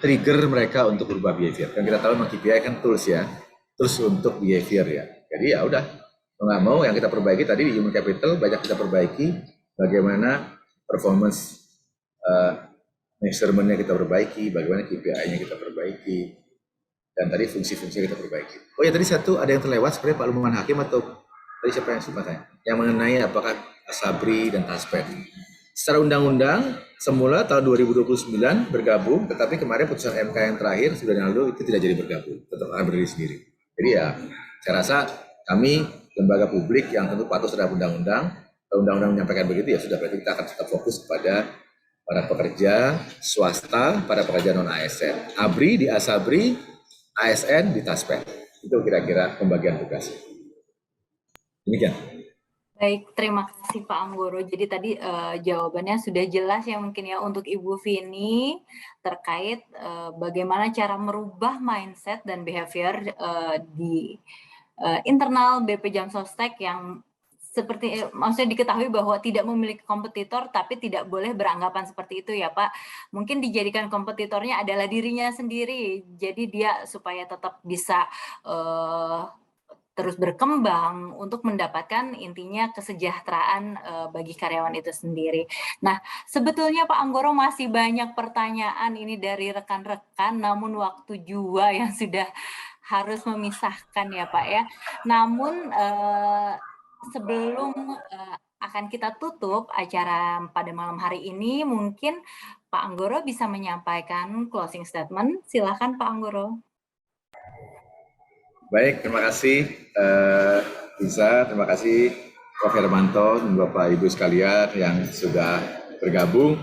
trigger mereka untuk berubah behavior. Kan kita tahu memang KPI kan tools ya, tools untuk behavior ya. Jadi ya udah, nggak mau yang kita perbaiki tadi di human capital banyak kita perbaiki, bagaimana performance measurement-nya kita perbaiki, bagaimana KPI-nya kita perbaiki, dan tadi fungsi-fungsi kita perbaiki. Oh ya tadi satu ada yang terlewat sebenarnya Pak Lukman Hakim atau tadi siapa yang sebutnya? Yang mengenai apakah Asabri dan Taspen. Secara undang-undang semula tahun 2029 bergabung, tetapi kemarin putusan MK yang terakhir sudah lalu itu tidak jadi bergabung, tetap akan berdiri sendiri. Jadi ya saya rasa kami lembaga publik yang tentu patuh terhadap undang-undang, kalau undang-undang menyampaikan begitu ya sudah, berarti kita akan tetap fokus kepada para pekerja swasta, para pekerja non ASN. ABRI di Asabri, ASN di Taspen. Itu kira-kira pembagian tugas. Demikian. Baik, terima kasih Pak Anggoro. Jadi tadi jawabannya sudah jelas ya mungkin ya untuk Ibu Vini terkait bagaimana cara merubah mindset dan behavior di internal BP Jam Sostek yang seperti maksudnya diketahui bahwa tidak memiliki kompetitor tapi tidak boleh beranggapan seperti itu ya Pak. Mungkin dijadikan kompetitornya adalah dirinya sendiri. Jadi dia supaya tetap bisa terus berkembang untuk mendapatkan intinya kesejahteraan bagi karyawan itu sendiri. Nah, sebetulnya Pak Anggoro masih banyak pertanyaan ini dari rekan-rekan, namun waktu jua yang sudah harus memisahkan ya Pak ya. Namun sebelum akan kita tutup acara pada malam hari ini, mungkin Pak Anggoro bisa menyampaikan closing statement. Silakan Pak Anggoro. Baik, terima kasih Lisa, terima kasih Prof. Hermanto dan Bapak Ibu sekalian yang sudah bergabung.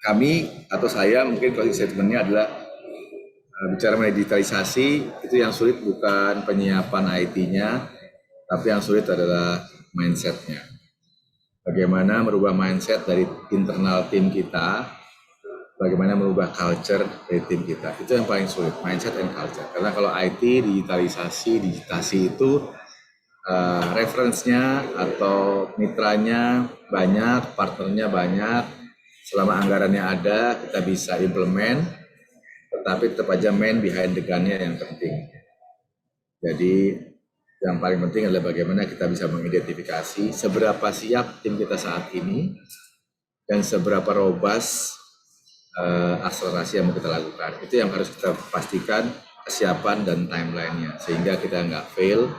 Kami atau saya mungkin closing statement-nya adalah bicara mengenai digitalisasi, itu yang sulit bukan penyiapan IT-nya, tapi yang sulit adalah mindset-nya. Bagaimana merubah mindset dari internal tim kita, bagaimana merubah culture dari tim kita. Itu yang paling sulit, mindset and culture. Karena kalau IT, digitasi itu reference-nya atau mitranya banyak, partnernya banyak, selama anggarannya ada, kita bisa implement, tetapi tetap aja man behind the gun-nya yang penting. Jadi yang paling penting adalah bagaimana kita bisa mengidentifikasi seberapa siap tim kita saat ini dan seberapa robust akselerasi yang mau kita lakukan. Itu yang harus kita pastikan kesiapan dan timeline-nya sehingga kita nggak fail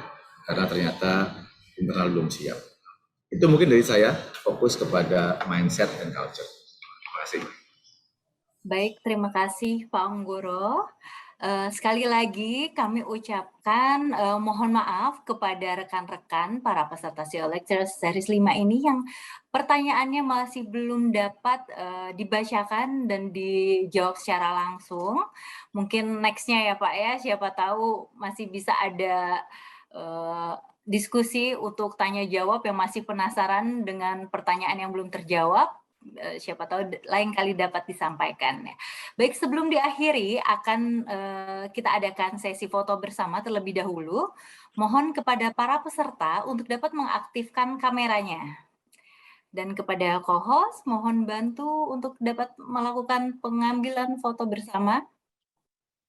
karena ternyata internal belum siap. Itu mungkin dari saya, fokus kepada mindset dan culture. Terima kasih. Baik, terima kasih Pak Anggoro. Sekali lagi kami ucapkan mohon maaf kepada rekan-rekan para peserta CEO Lectures Series 5 ini yang pertanyaannya masih belum dapat dibacakan dan dijawab secara langsung. Mungkin next-nya ya Pak ya, siapa tahu masih bisa ada diskusi untuk tanya jawab yang masih penasaran dengan pertanyaan yang belum terjawab. Siapa tahu lain kali dapat disampaikan. Baik, sebelum diakhiri akan kita adakan sesi foto bersama terlebih dahulu. Mohon kepada para peserta untuk dapat mengaktifkan kameranya. Dan kepada co-host mohon bantu untuk dapat melakukan pengambilan foto bersama.